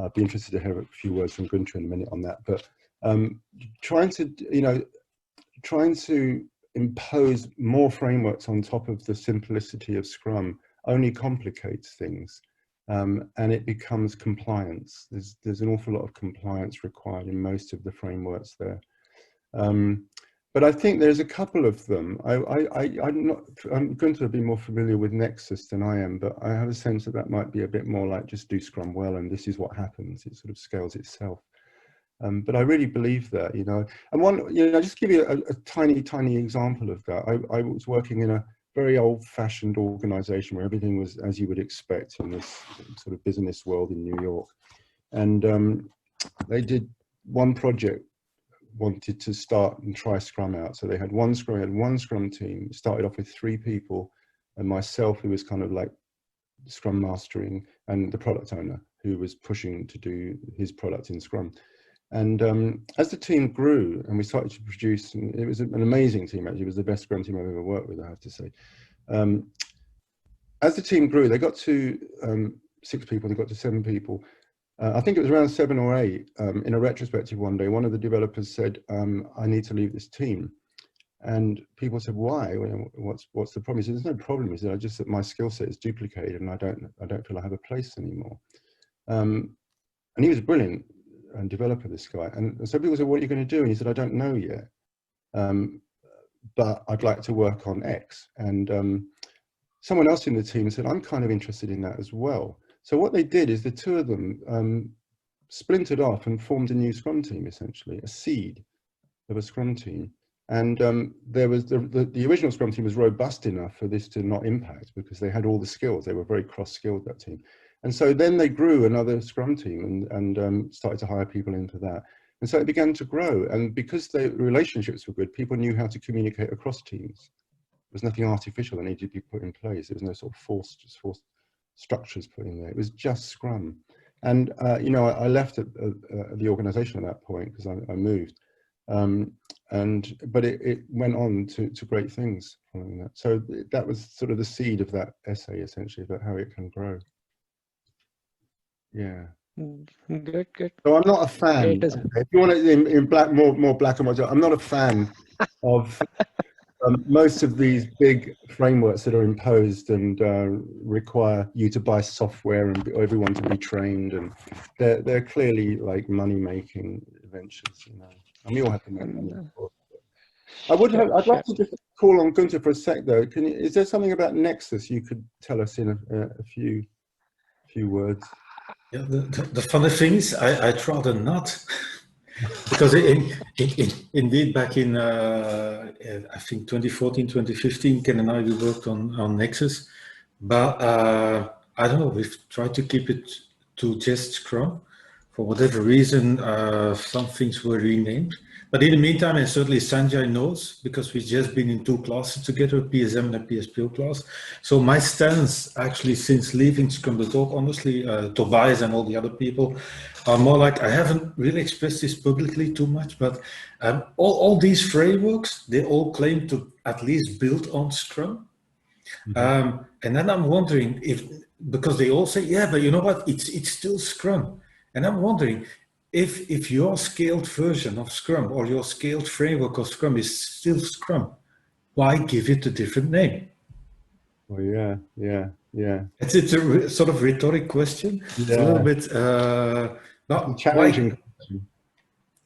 I'd be interested to hear a few words from Gunther in a minute on that. But trying to impose more frameworks on top of the simplicity of Scrum only complicates things, and it becomes compliance. There's an awful lot of compliance required in most of the frameworks there. But I think there's a couple of them. I'm going to be more familiar with Nexus than I am, but I have a sense that that might be a bit more like just do Scrum well, and this is what happens. It sort of scales itself. But I really believe that, you know. And one, you know, just give you a tiny example of that. I was working in a very old-fashioned organization where everything was as you would expect in this sort of business world in New York. And they did one project, wanted to start and try Scrum out. So they had one Scrum team. It started off with 3 people, and myself, who was kind of like Scrum mastering, and the product owner who was pushing to do his product in Scrum. And as the team grew and we started to produce, and it was an amazing team actually, it was the best Scrum team I've ever worked with, I have to say. As the team grew, they got to 6 people, they got to 7 people. I think it was around 7 or 8. In a retrospective one day, one of the developers said, I need to leave this team. And people said, why? What's the problem? He said, there's no problem. He said, I just that my skill set is duplicated and I don't feel I have a place anymore. And he was brilliant. And developer, this guy, and so people said, what are you going to do? And he said, I don't know yet, but I'd like to work on X. And someone else in the team said, I'm kind of interested in that as well. So what they did is the 2 of them splintered off and formed a new Scrum team, essentially a seed of a Scrum team. And there was the original Scrum team was robust enough for this to not impact because they had all the skills. They were very cross-skilled, that team. And so then they grew another Scrum team and started to hire people into that. And so it began to grow. And because the relationships were good, people knew how to communicate across teams. There was nothing artificial that needed to be put in place. There was no sort of forced structures put in there. It was just Scrum. And, you know, I left the organization at that point because I moved. But it went on to great things following that. So that was sort of the seed of that essay, essentially, about how it can grow. Yeah. Good. So I'm not a fan. If you want it in black, more black and white, I'm not a fan of most of these big frameworks that are imposed and require you to buy software and everyone to be trained, and they're clearly like money-making ventures. You know, and we all have to make money. I'd Sure, like to just call on Gunther for a sec, though. Is there something about Nexus you could tell us in a few words? Yeah, the funny thing is, I'd rather not, because indeed back in I think 2014, 2015, Ken and I we worked on Nexus, but I don't know. We've tried to keep it to just Scrum. For whatever reason, some things were renamed. But in the meantime, and certainly Sanjay knows, because we've just been in 2 classes together, a PSM and a PSPO class. So my stance, actually, since leaving Scrum the Talk, honestly, Tobias and all the other people are more like, I haven't really expressed this publicly too much, but all these frameworks, they all claim to at least build on Scrum. Mm-hmm. And then I'm wondering because they all say, yeah, but you know what, it's still Scrum. And I'm wondering if your scaled version of Scrum or your scaled framework of Scrum is still Scrum, why give it a different name? Oh, yeah. It's a sort of rhetoric question. Yeah. It's a little bit challenging.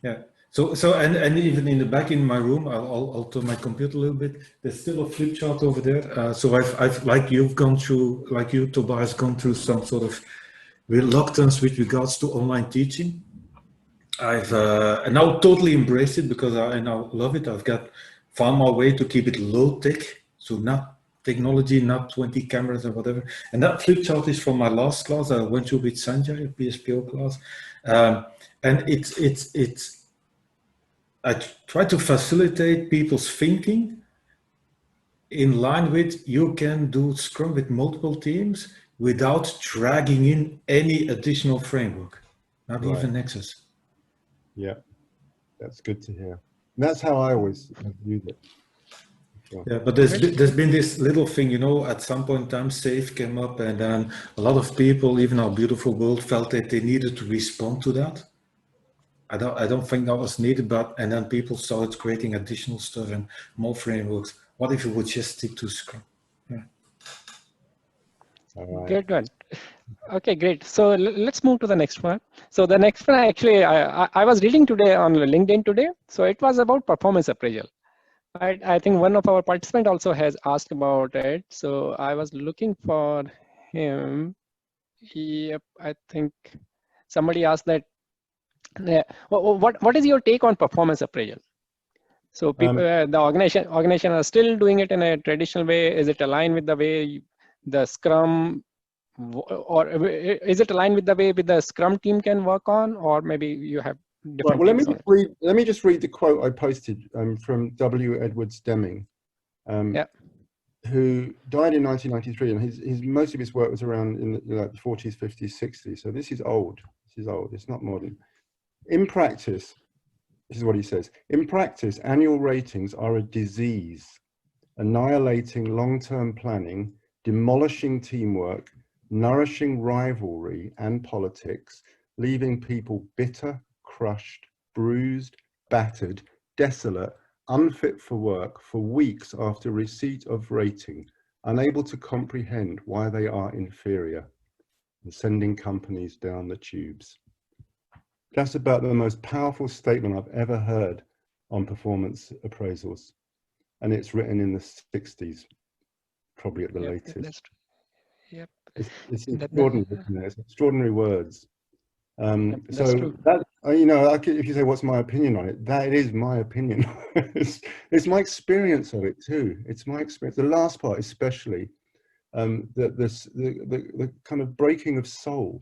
Yeah. So and even in the back in my room, I'll turn my computer a little bit. There's still a flip chart over there. So I've like you've gone through, like you, Tobias, gone through some sort of reluctance with regards to online teaching. I've now totally embraced it because I now love it. I've found my way to keep it low tech, so not technology, not 20 cameras or whatever. And that flip chart is from my last class. I went through with Sanjay, a PSPO class, and it's. I try to facilitate people's thinking in line with you can do Scrum with multiple teams without dragging in any additional framework, not even Nexus. Yeah, that's good to hear. And that's how I always viewed it. Sure. Yeah, but there's been this little thing, you know, at some point in time, SAFe came up, and then a lot of people, even our beautiful world, felt that they needed to respond to that. I don't think that was needed, but and then people started creating additional stuff and more frameworks. What if you would just stick to Scrum? Yeah. All right. Good one. Okay, great. So let's move to the next one. So the next one, actually, I was reading today on LinkedIn today. So it was about performance appraisal. I think one of our participants also has asked about it. So I was looking for him. Yep, I think somebody asked that. What is your take on performance appraisal? So people, the organization are still doing it in a traditional way. Is it aligned with the way the Scrum, or is it aligned with the way the Scrum team can work on, or maybe you have different? Well, let me just read the quote I posted from W. Edwards Deming, who died in 1993, and most of his work was around in the 40s, 50s, 60s. So this is old. It's not modern. In practice, this is what he says. In practice, annual ratings are a disease, annihilating long-term planning, demolishing teamwork, nourishing rivalry and politics, leaving people bitter, crushed, bruised, battered, desolate, unfit for work for weeks after receipt of rating, unable to comprehend why they are inferior, and sending companies down the tubes. That's about the most powerful statement I've ever heard on performance appraisals. And it's written in the 60s, probably at the latest. Yep. It's extraordinary, isn't it? It's extraordinary words. That's true. That, you know, if you say, what's my opinion on it? That is my opinion. It's my experience of it too. It's my experience. The last part especially, the kind of breaking of soul.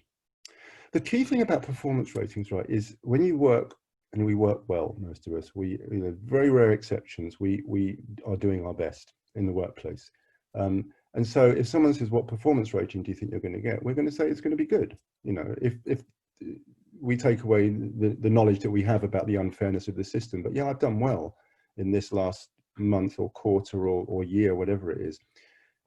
The key thing about performance ratings, right, is when you work, and we work well, most of us, very rare exceptions, we are doing our best in the workplace. And so if someone says, what performance rating do you think you're going to get? We're going to say it's going to be good. You know, if we take away the knowledge that we have about the unfairness of the system, but yeah, I've done well in this last month or quarter or year, whatever it is.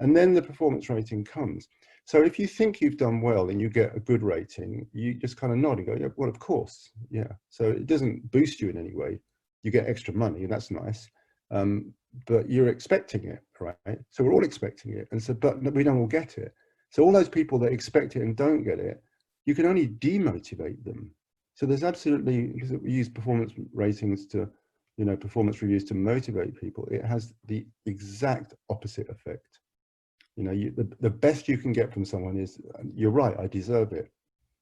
And then the performance rating comes. So if you think you've done well and you get a good rating, you just kind of nod and go, yeah, well, of course, yeah. So it doesn't boost you in any way. You get extra money, and that's nice. But you're expecting it, right? So we're all expecting it, and so but we don't all get it. So all those people that expect it and don't get it, you can only demotivate them. So there's absolutely, because we use performance ratings to you know, performance reviews to motivate people, it has the exact opposite effect. You know, the best you can get from someone is, you're right, I deserve it,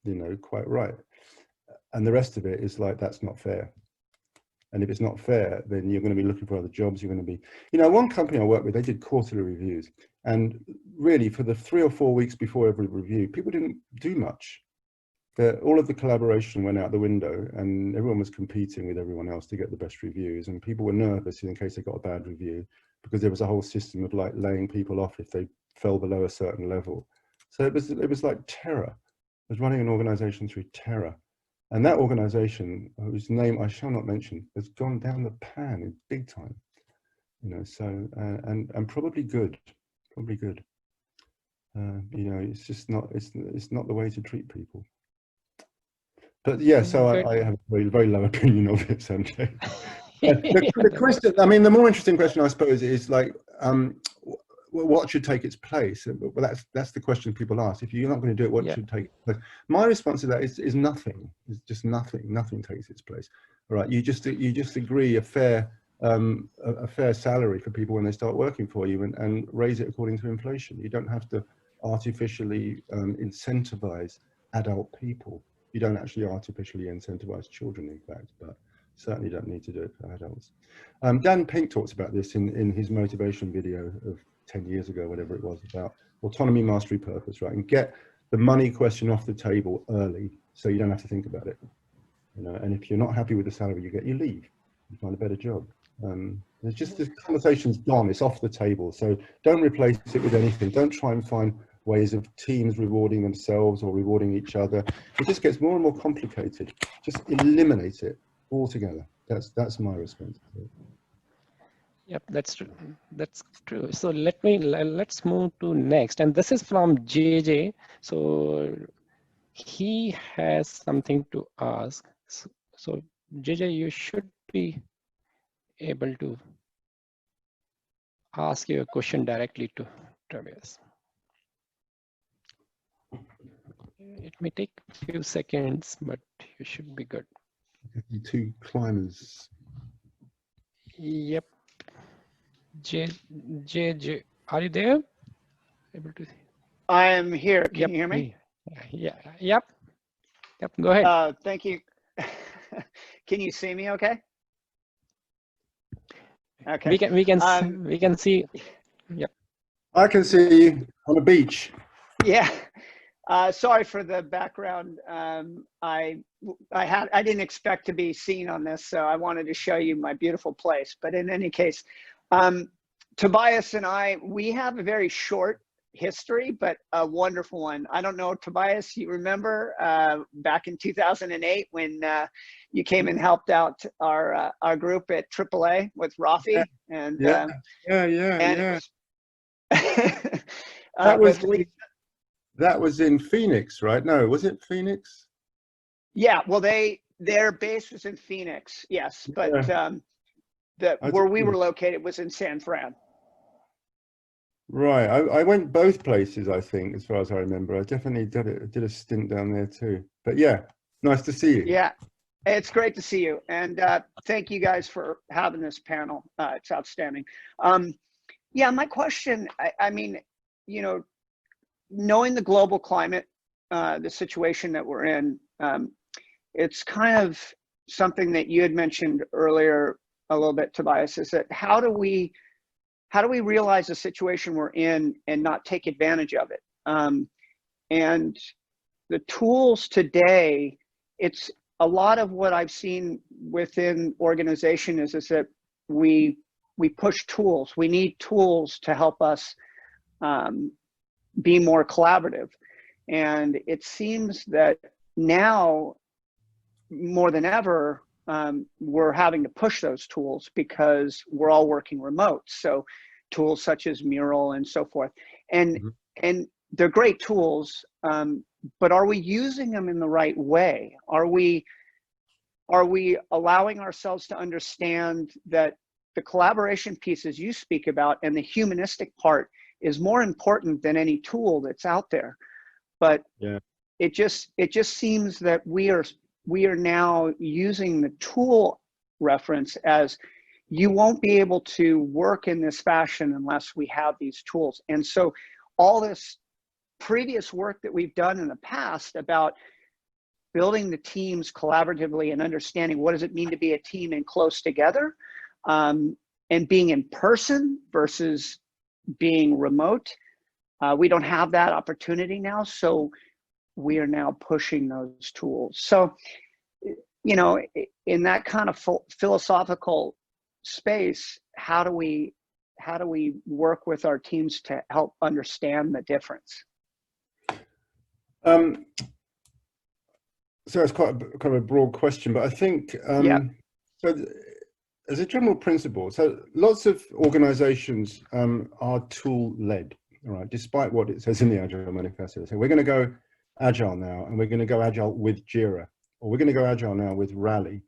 you know, quite right. And the rest of it is like, that's not fair. And if it's not fair, then you're going to be looking for other jobs. You're going to be, you know, one company I worked with, they did quarterly reviews. And really, for the 3 or 4 weeks before every review, people didn't do much. All of the collaboration went out the window, and everyone was competing with everyone else to get the best reviews. And people were nervous in case they got a bad review, because there was a whole system of like laying people off if they fell below a certain level. So it was like terror. It was running an organization through terror. And that organization, whose name I shall not mention, has gone down the pan in big time, you know, so, and probably good, you know, it's just not, it's not the way to treat people. But yeah, so I have a very, very low opinion of it, Sanjay. The question, I mean, the more interesting question, I suppose, is like, what should take its place? Well, that's the question people ask. If you're not going to do it, what should take its place? My response to that is nothing. It's just nothing. Nothing takes its place. All right, you just agree a fair salary for people when they start working for you, and raise it according to inflation. You don't have to artificially incentivize adult people. You don't actually artificially incentivize children, in fact, but certainly don't need to do it for adults. Dan Pink talks about this in his motivation video of 10 years ago, whatever it was, about autonomy, mastery, purpose, right? And get the money question off the table early, so you don't have to think about it. You know, and if you're not happy with the salary you get, you leave, you find a better job. There's just, the conversation's gone, it's off the table. So don't replace it with anything. Don't try and find ways of teams rewarding themselves or rewarding each other. It just gets more and more complicated. Just eliminate it altogether. That's my response to it. Yep, that's true. That's true. So let's move to next, and this is from JJ. So he has something to ask. So JJ, you should be able to ask your question directly to Tobias. It may take a few seconds, but you should be good. The two climbers. Yep. JJ, are you there? Able to see? I am here. Can you hear me? Yeah. Yep. Go ahead. Thank you. Can you see me? Okay. Okay. We can see. Yep. I can see you on a beach. Yeah. Sorry for the background. I didn't expect to be seen on this, so I wanted to show you my beautiful place. But in any case, Tobias and I, we have a very short history, but a wonderful one. I don't know, Tobias, you remember back in 2008 when you came and helped out our group at AAA with Rafi? And yeah. That was in Phoenix, right? No, was it Phoenix? Yeah, well, their base was in Phoenix, yes, but where we were located was in San Fran. Right, I went both places, I think, as far as I remember. I definitely did a stint down there too. But yeah, nice to see you. Yeah, it's great to see you, and thank you guys for having this panel. It's outstanding. Yeah, my question, I mean, you know, knowing the global climate, the situation that we're in, it's kind of something that you had mentioned earlier a little bit, Tobias, is that how do we realize the situation we're in and not take advantage of it? And the tools today, it's a lot of what I've seen within organization is that we push tools. We need tools to help us be more collaborative. And it seems that now more than ever, we're having to push those tools because we're all working remote. So tools such as Mural and so forth. And they're great tools, but are we using them in the right way? Are we allowing ourselves to understand that the collaboration pieces you speak about and the humanistic part is more important than any tool that's out there? But yeah, it just seems that we are now using the tool reference as you won't be able to work in this fashion unless we have these tools. And so all this previous work that we've done in the past about building the teams collaboratively and understanding what does it mean to be a team and close together, and being in person versus being remote, we don't have that opportunity now. So we are now pushing those tools. So, you know, in that kind of philosophical space, how do we work with our teams to help understand the difference? So it's quite a, kind of a broad question, but I think so as a general principle, so lots of organizations are tool led, right? Despite what it says in the Agile Manifesto. So we're going to go Agile now, and we're going to go Agile with Jira, or we're going to go Agile now with Rally.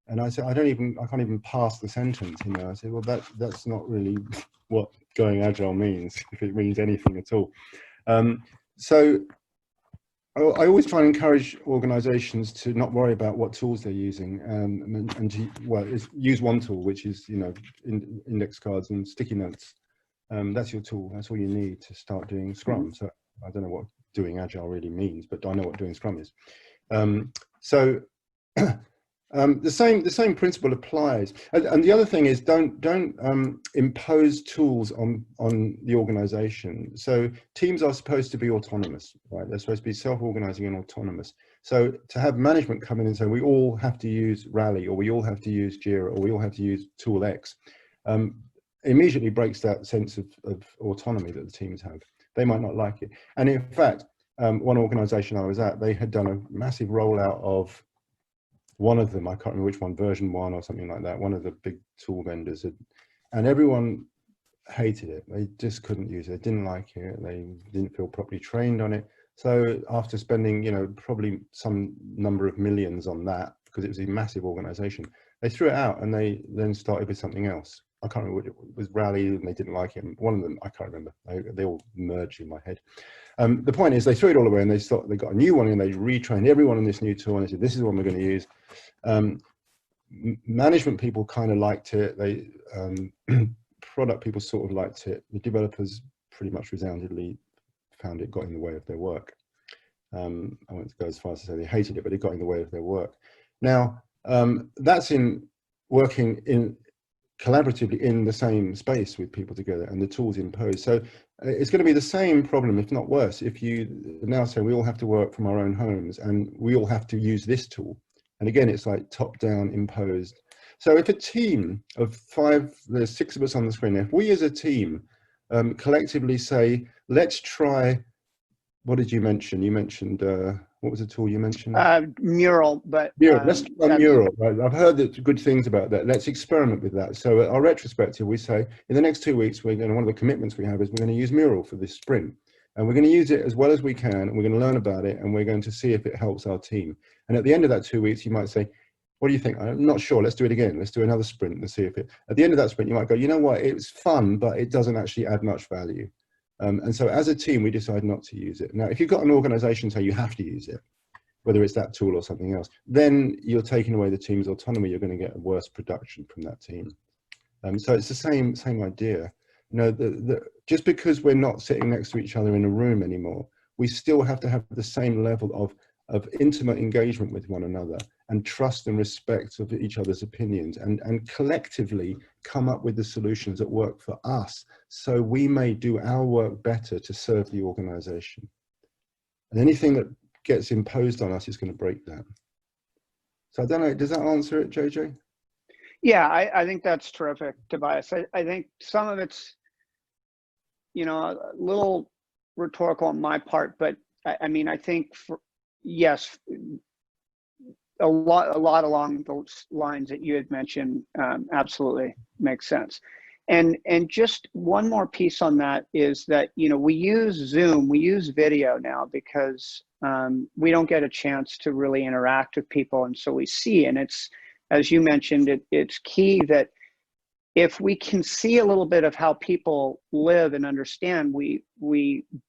And I said, I can't even pass the sentence, you know. I said, well, that's not really what going Agile means, if it means anything at all. So I always try and encourage organizations to not worry about what tools they're using, and to, well, use one tool, which is, you know, index cards and sticky notes. That's your tool. That's all you need to start doing Scrum. So I don't know what doing Agile really means, but I know what doing Scrum is. The same principle applies, and the other thing is don't impose tools on the organization. So teams are supposed to be autonomous, right? They're supposed to be self-organizing and autonomous. So to have management come in and say we all have to use Rally, or we all have to use Jira, or we all have to use Tool X, immediately breaks that sense of autonomy that the teams have. They might not like it, and in fact, one organization I was at, they had done a massive rollout of one of them, I can't remember which one, version 1 or something like that, one of the big tool vendors, and everyone hated it. They just couldn't use it. They didn't like it. They didn't feel properly trained on it. So after spending, you know, probably some number of millions on that, because it was a massive organization, they threw it out and they then started with something else. I can't remember what it was, Rally, and they didn't like it. One of them, I can't remember. They all merged in my head. The point is, they threw it all away and they got a new one, and they retrained everyone on this new tool, and they said, this is what we're going to use. Management people kind of liked it. They product people sort of liked it. The developers pretty much resoundingly found it got in the way of their work. I won't go as far as to say they hated it, but it got in the way of their work. Now, that's in working in collaboratively in the same space with people together, and the tools imposed. So it's going to be the same problem, if not worse, if you now say we all have to work from our own homes and we all have to use this tool. And again, it's like top down imposed. So if a team of 5, there's 6 of us on the screen, if we as a team collectively say, let's try, what did you mention? You mentioned, what was the tool you mentioned? Mural, but Mural. Let's try Mural. Right? I've heard good things about that. Let's experiment with that. So at our retrospective, we say in the next 2 weeks, we're going to, one of the commitments we have is we're going to use Mural for this sprint, and we're going to use it as well as we can, and we're going to learn about it, and we're going to see if it helps our team. And at the end of that 2 weeks, you might say, what do you think? I'm not sure. Let's do it again. Let's do another sprint and see if it, at the end of that sprint, you might go, you know what? It's fun, but it doesn't actually add much value. And so as a team, we decide not to use it. Now, if you've got an organization say you have to use it, whether it's that tool or something else, then you're taking away the team's autonomy. You're going to get a worse production from that team. So it's the same idea. You know, just because we're not sitting next to each other in a room anymore, we still have to have the same level of intimate engagement with one another, and trust and respect of each other's opinions, and collectively come up with the solutions that work for us, so we may do our work better to serve the organization. And anything that gets imposed on us is going to break that. So I don't know, does that answer it, JJ? Yeah, I think that's terrific, Tobias. I think some of it's, you know, a little rhetorical on my part, but I mean, I think yes, a lot along those lines that you had mentioned absolutely makes sense. And just one more piece on that is that, you know, we use Zoom, we use video now because we don't get a chance to really interact with people, and so we see, and it's, as you mentioned, it's key that if we can see a little bit of how people live and understand, we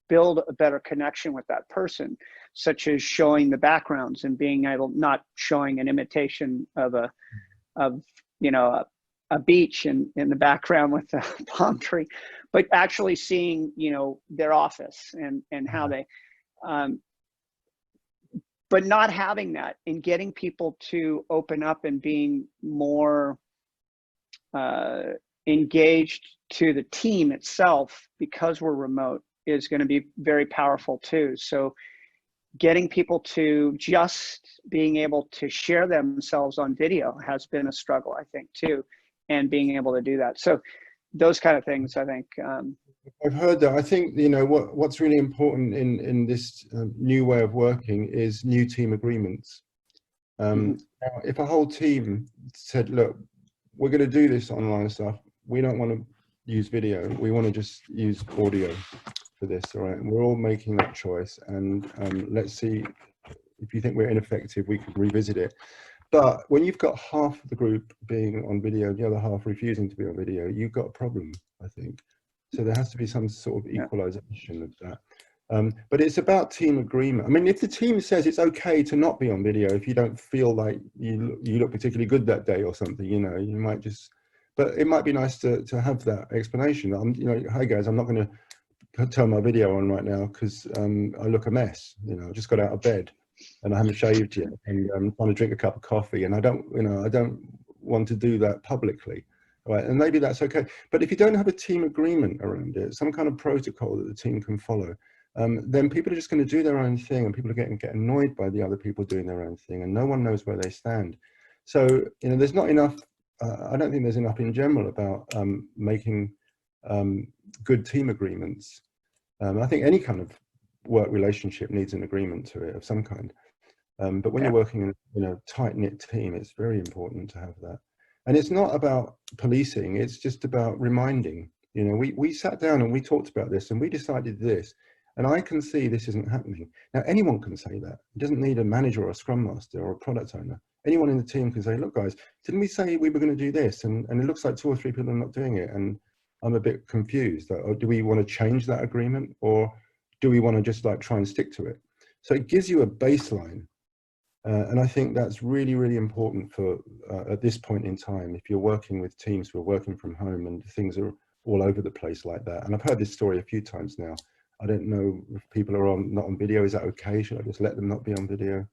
build a better connection with that person, such as showing the backgrounds and being able, not showing an imitation of of you know, a beach in the background with a palm tree, but actually seeing, you know, their office and how they, but not having that and getting people to open up and being more engaged to the team itself because we're remote is going to be very powerful too. So getting people to just being able to share themselves on video has been a struggle, I think, too, and being able to do that. So those kind of things, I think. I've heard that. I think, you know, what's really important in this new way of working is new team agreements. Now, if a whole team said, look, we're going to do this online stuff, we don't want to use video, we want to just use audio for this, all right? And we're all making that choice, and let's see, if you think we're ineffective, we can revisit it. But when you've got half of the group being on video, the other half refusing to be on video, you've got a problem, I think. So there has to be some sort of equalization of that. But it's about team agreement. I mean, if the team says it's okay to not be on video, if you don't feel like you look particularly good that day or something, you know, you might just, but it might be nice to have that explanation. You know, hey guys, I'm not going to turn my video on right now because I look a mess. You know, I just got out of bed and I haven't shaved yet, and I'm trying to drink a cup of coffee, and I don't want to do that publicly. Right, and maybe that's okay. But if you don't have a team agreement around it, some kind of protocol that the team can follow, then people are just going to do their own thing, and people are going to get annoyed by the other people doing their own thing, and no one knows where they stand. So, you know, there's not enough, I don't think there's enough in general about making good team agreements. I think any kind of work relationship needs an agreement to it of some kind. But when you're working in a tight-knit team, it's very important to have that. And it's not about policing, it's just about reminding. You know, we sat down and we talked about this and we decided this, and I can see this isn't happening. Now, anyone can say that. It doesn't need a manager or a scrum master or a product owner. Anyone in the team can say, look guys, didn't we say we were going to do this? And it looks like 2 or 3 people are not doing it. And I'm a bit confused. Or do we want to change that agreement, or do we want to just like try and stick to it? So it gives you a baseline. And I think that's really, really important for at this point in time, if you're working with teams who are working from home and things are all over the place like that. And I've heard this story a few times now. I don't know if people are not on video. Is that okay? Should I just let them not be on video?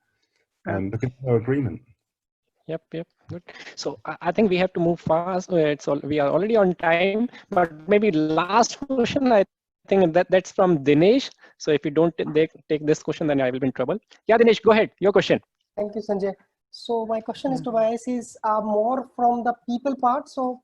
Because there's no agreement. Yep, good. So I think we have to move fast. We are already on time, but maybe last question, I think that's from Dinesh. So if you don't take this question, then I will be in trouble. Yeah, Dinesh, go ahead. Your question. Thank you, Sanjay. So my question is to Tobias is more from the people part. So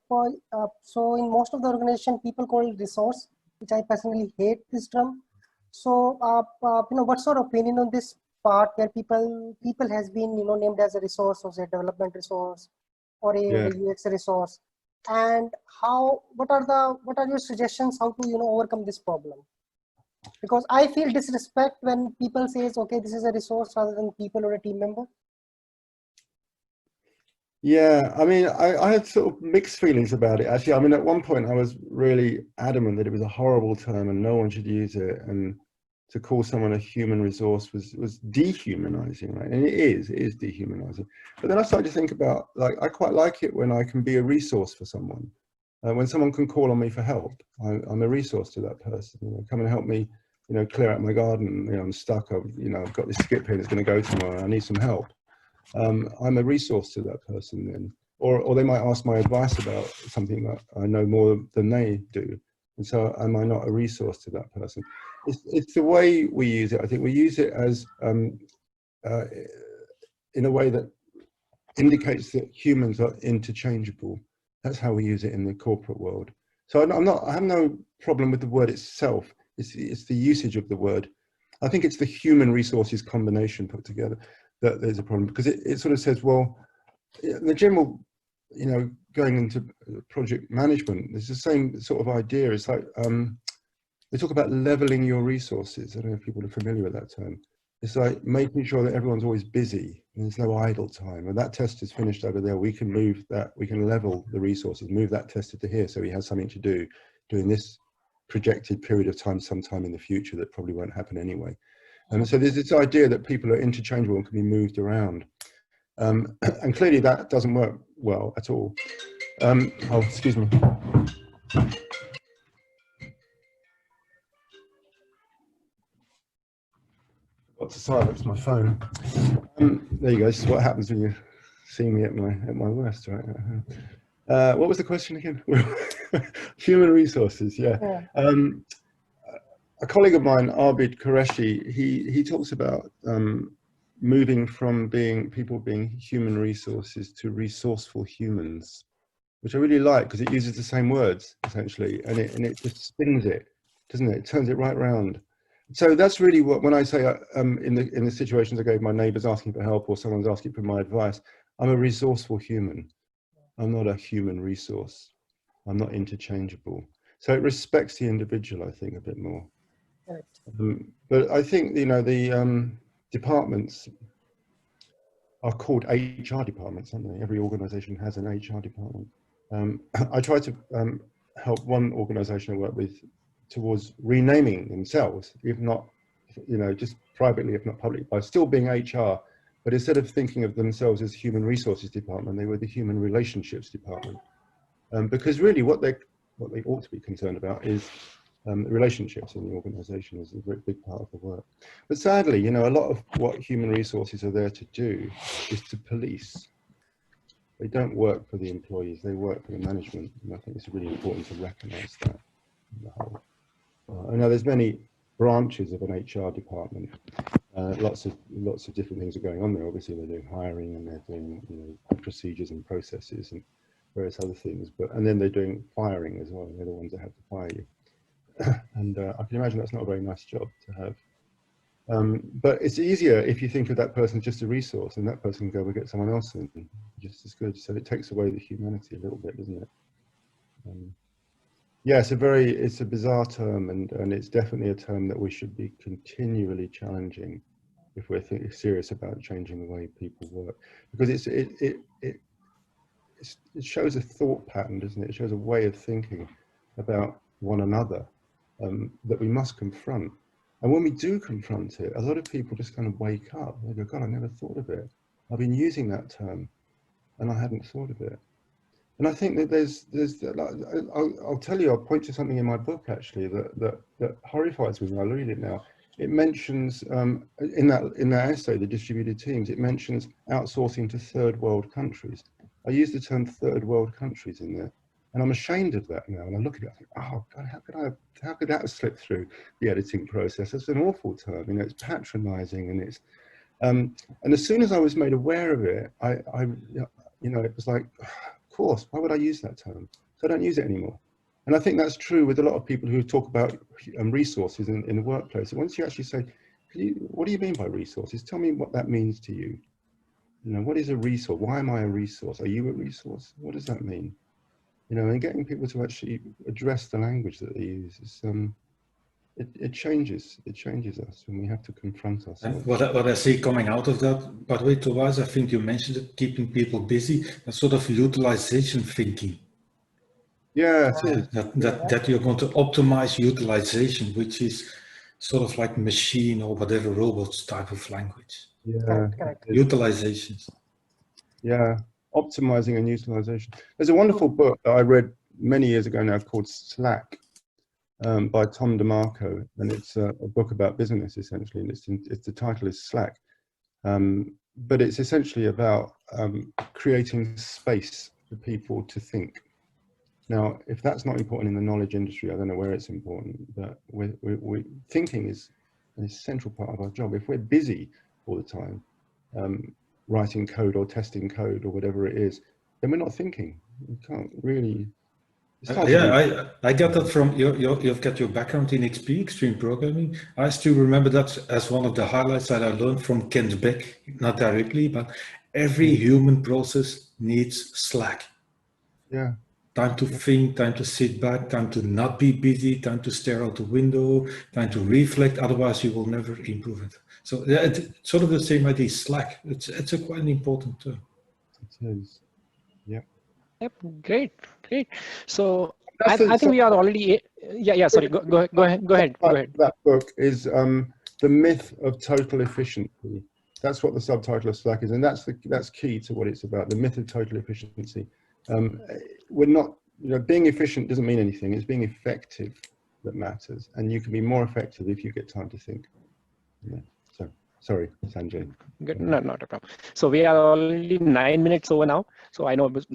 so in most of the organization, people call it resource, which I personally hate this term. So you know, what's your opinion on this part where people has been, you know, named as a resource, or say development resource, or a UX resource, and what are your suggestions how to, you know, overcome this problem? Because I feel disrespect when people says, okay, this is a resource rather than people or a team member. Yeah, I mean, I had sort of mixed feelings about it, actually. I mean, at one point I was really adamant that it was a horrible term and no one should use it, and to call someone a human resource was dehumanizing, right? And it is dehumanizing. But then I started to think about, like, I quite like it when I can be a resource for someone. When someone can call on me for help, I'm a resource to that person. You know, come and help me, you know, clear out my garden. You know, I'm stuck. I've got this skip here that's going to go tomorrow. I need some help. I'm a resource to that person then. Or they might ask my advice about something that I know more than they do. And so am I not a resource to that person? It's the way we use it. I think we use it as in a way that indicates that humans are interchangeable. That's how we use it in the corporate world. So I have no problem with the word itself. It's the usage of the word. I think it's the human resources combination put together that there's a problem, because it sort of says, well, the general, you know, going into project management, it's the same sort of idea. It's like, they talk about leveling your resources. I don't know if people are familiar with that term. It's like making sure that everyone's always busy and there's no idle time. When that test is finished over there, we can move that, we can level the resources, move that tester to here so he has something to do during this projected period of time sometime in the future that probably won't happen anyway. And so there's this idea that people are interchangeable and can be moved around. And clearly that doesn't work well at all. Oh, excuse me. Got to silence my phone. There you go. This is what happens when you see me at my worst, right? What was the question again? Human resources, yeah. A colleague of mine, Abid Qureshi, he talks about moving from people being human resources to resourceful humans, which I really like because it uses the same words essentially, and it just spins it, doesn't it? It turns it right round. So that's really what, when I say in the situations I gave, my neighbours asking for help or someone's asking for my advice, I'm a resourceful human. I'm not a human resource. I'm not interchangeable. So it respects the individual, I think, a bit more. Right. But I think, you know, the departments are called HR departments, aren't they? Every organisation has an HR department. I try to help one organisation I work with towards renaming themselves, if not, you know, just privately, if not publicly, by still being HR. But instead of thinking of themselves as human resources department, they were the human relationships department. Because really what they ought to be concerned about is the relationships in the organisation is a very big part of the work. But sadly, you know, a lot of what human resources are there to do is to police. They don't work for the employees, they work for the management. And I think it's really important to recognise that in the whole. I know there's many branches of an HR department. Lots of different things are going on there. Obviously, they're doing hiring and they're doing, you know, procedures and processes and various other things. And then they're doing firing as well. They're the ones that have to fire you. And I can imagine that's not a very nice job to have. But it's easier if you think of that person just a resource, and that person can go and get someone else in just as good. So it takes away the humanity a little bit, doesn't it? Yeah, it's a bizarre term, and it's definitely a term that we should be continually challenging if we're serious about changing the way people work, because it shows a thought pattern, doesn't it? It shows a way of thinking about one another that we must confront. And when we do confront it, a lot of people just kind of wake up. They go, God, I never thought of it. I've been using that term and I hadn't thought of it. And I think that I'll tell you, I'll point to something in my book actually that horrifies me when I read it now. It mentions, in that essay, The Distributed Teams, it mentions outsourcing to third world countries. I use the term third world countries in there. And I'm ashamed of that now. And I look at it, I think, oh God, how could that have slipped through the editing process? It's an awful term, you know, it's patronizing, and it's, and as soon as I was made aware of it, you know, it was like, of course, why would I use that term? So I don't use it anymore. And I think that's true with a lot of people who talk about resources in the workplace. Once you actually say, what do you mean by resources? Tell me what that means to you. You know, what is a resource? Why am I a resource? Are you a resource? What does that mean? You know, and getting people to actually address the language that they use is, it changes us, and we have to confront ourselves. And what I see coming out of that, by the way, Tobias, I think you mentioned it, keeping people busy, that sort of utilization thinking. Yeah, it is. That you're going to optimize utilization, which is sort of like machine or whatever robots type of language. Yeah, Correct. Utilizations. Yeah, optimizing and utilization. There's a wonderful book that I read many years ago now called Slack by Tom DeMarco, and it's a book about business essentially, and it's the title is Slack, but it's essentially about creating space for people to think. Now, if that's not important in the knowledge industry, I don't know where it's important, but thinking is an essential part of our job. If we're busy all the time, writing code or testing code or whatever it is, then we're not thinking. We can't really. Yeah, I get that from you've got your background in XP, extreme programming. I still remember that as one of the highlights that I learned from Kent Beck, not directly, but every human process needs slack. Yeah. Time to think, time to sit back, time to not be busy, time to stare out the window, time to reflect, otherwise you will never improve it. So yeah, it's sort of the same idea, slack. It's a quite an important term. It is. Yeah. Yep, great. So I think we are already, sorry, go ahead. That book is The Myth of Total Efficiency. That's what the subtitle of Slack is, and that's key to what it's about. The myth of total efficiency. We're not, being efficient doesn't mean anything. It's being effective that matters, and you can be more effective if you get time to think. Yeah. So, sorry, Sanjay. Good. No, not a problem. So we are already 9 minutes over now. So I know it was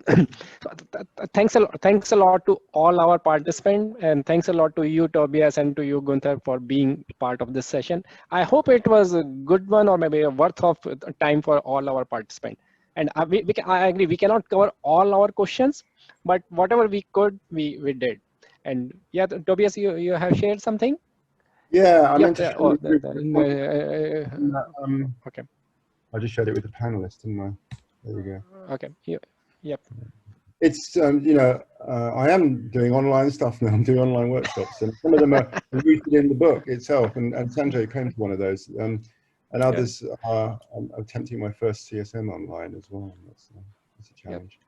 thanks a lot to all our participants, and thanks a lot to you, Tobias, and to you, Gunther, for being part of this session. I hope it was a good one, or maybe a worth of time for all our participants. And I agree, we cannot cover all our questions, but whatever we could, we did. And yeah, Tobias, you have shared something? Yeah, I Yep, meant to share okay. I just shared it with the panelists, didn't I? There we go. Okay. Yep. It's I am doing online stuff now. I'm doing online workshops, and some of them are rooted in the book itself. And Sanjay came to one of those, and others are attempting my first CSM online as well. That's a challenge.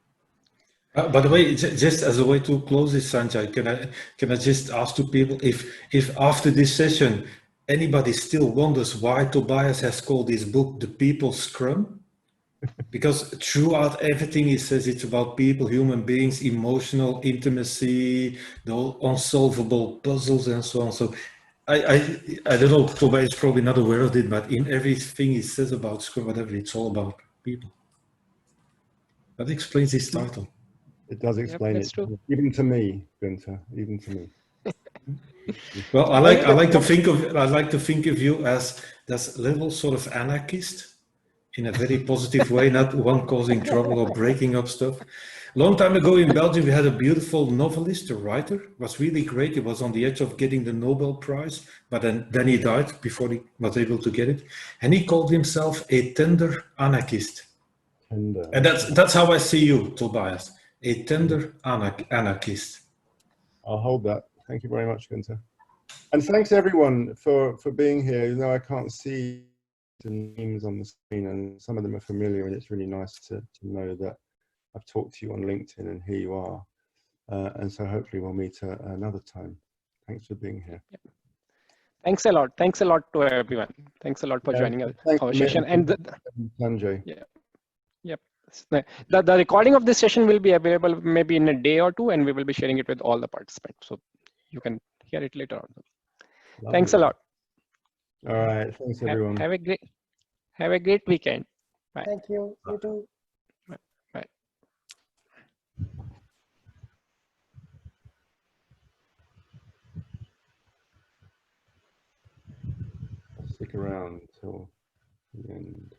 By the way, just as a way to close this, Sanjay, can I just ask to people if after this session anybody still wonders why Tobias has called this book The People Scrum? Because throughout everything he says it's about people, human beings, emotional intimacy, the unsolvable puzzles and so on. So I don't know, Tobias is probably not aware of it, but in everything he says about Scrum, whatever, it's all about people. That explains his title. It does explain it, true. even to me, Gunther, even to me. Well, I like to think of you as this little sort of anarchist in a very positive way, not one causing trouble or breaking up stuff. Long time ago in Belgium, we had a beautiful novelist, a writer. It was really great. He was on the edge of getting the Nobel Prize, but then he died before he was able to get it. And he called himself a tender anarchist. And that's how I see you, Tobias, a tender anarchist. I'll hold that. Thank you very much, Gunther. And thanks everyone for being here. You know, I can't see the names on the screen, and some of them are familiar, and it's really nice to know that I've talked to you on LinkedIn and here you are. And so hopefully we'll meet another time. Thanks for being here. Yep. Thanks a lot. Thanks a lot to everyone. Thanks a lot for joining our session. And Sanjay. Yep. The recording of this session will be available maybe in a day or two, and we will be sharing it with all the participants. So you can hear it later on. Lovely. Thanks a lot. All right. Thanks, everyone. Have a great weekend. Bye. Thank you. You too. Bye. I'll stick around till the end.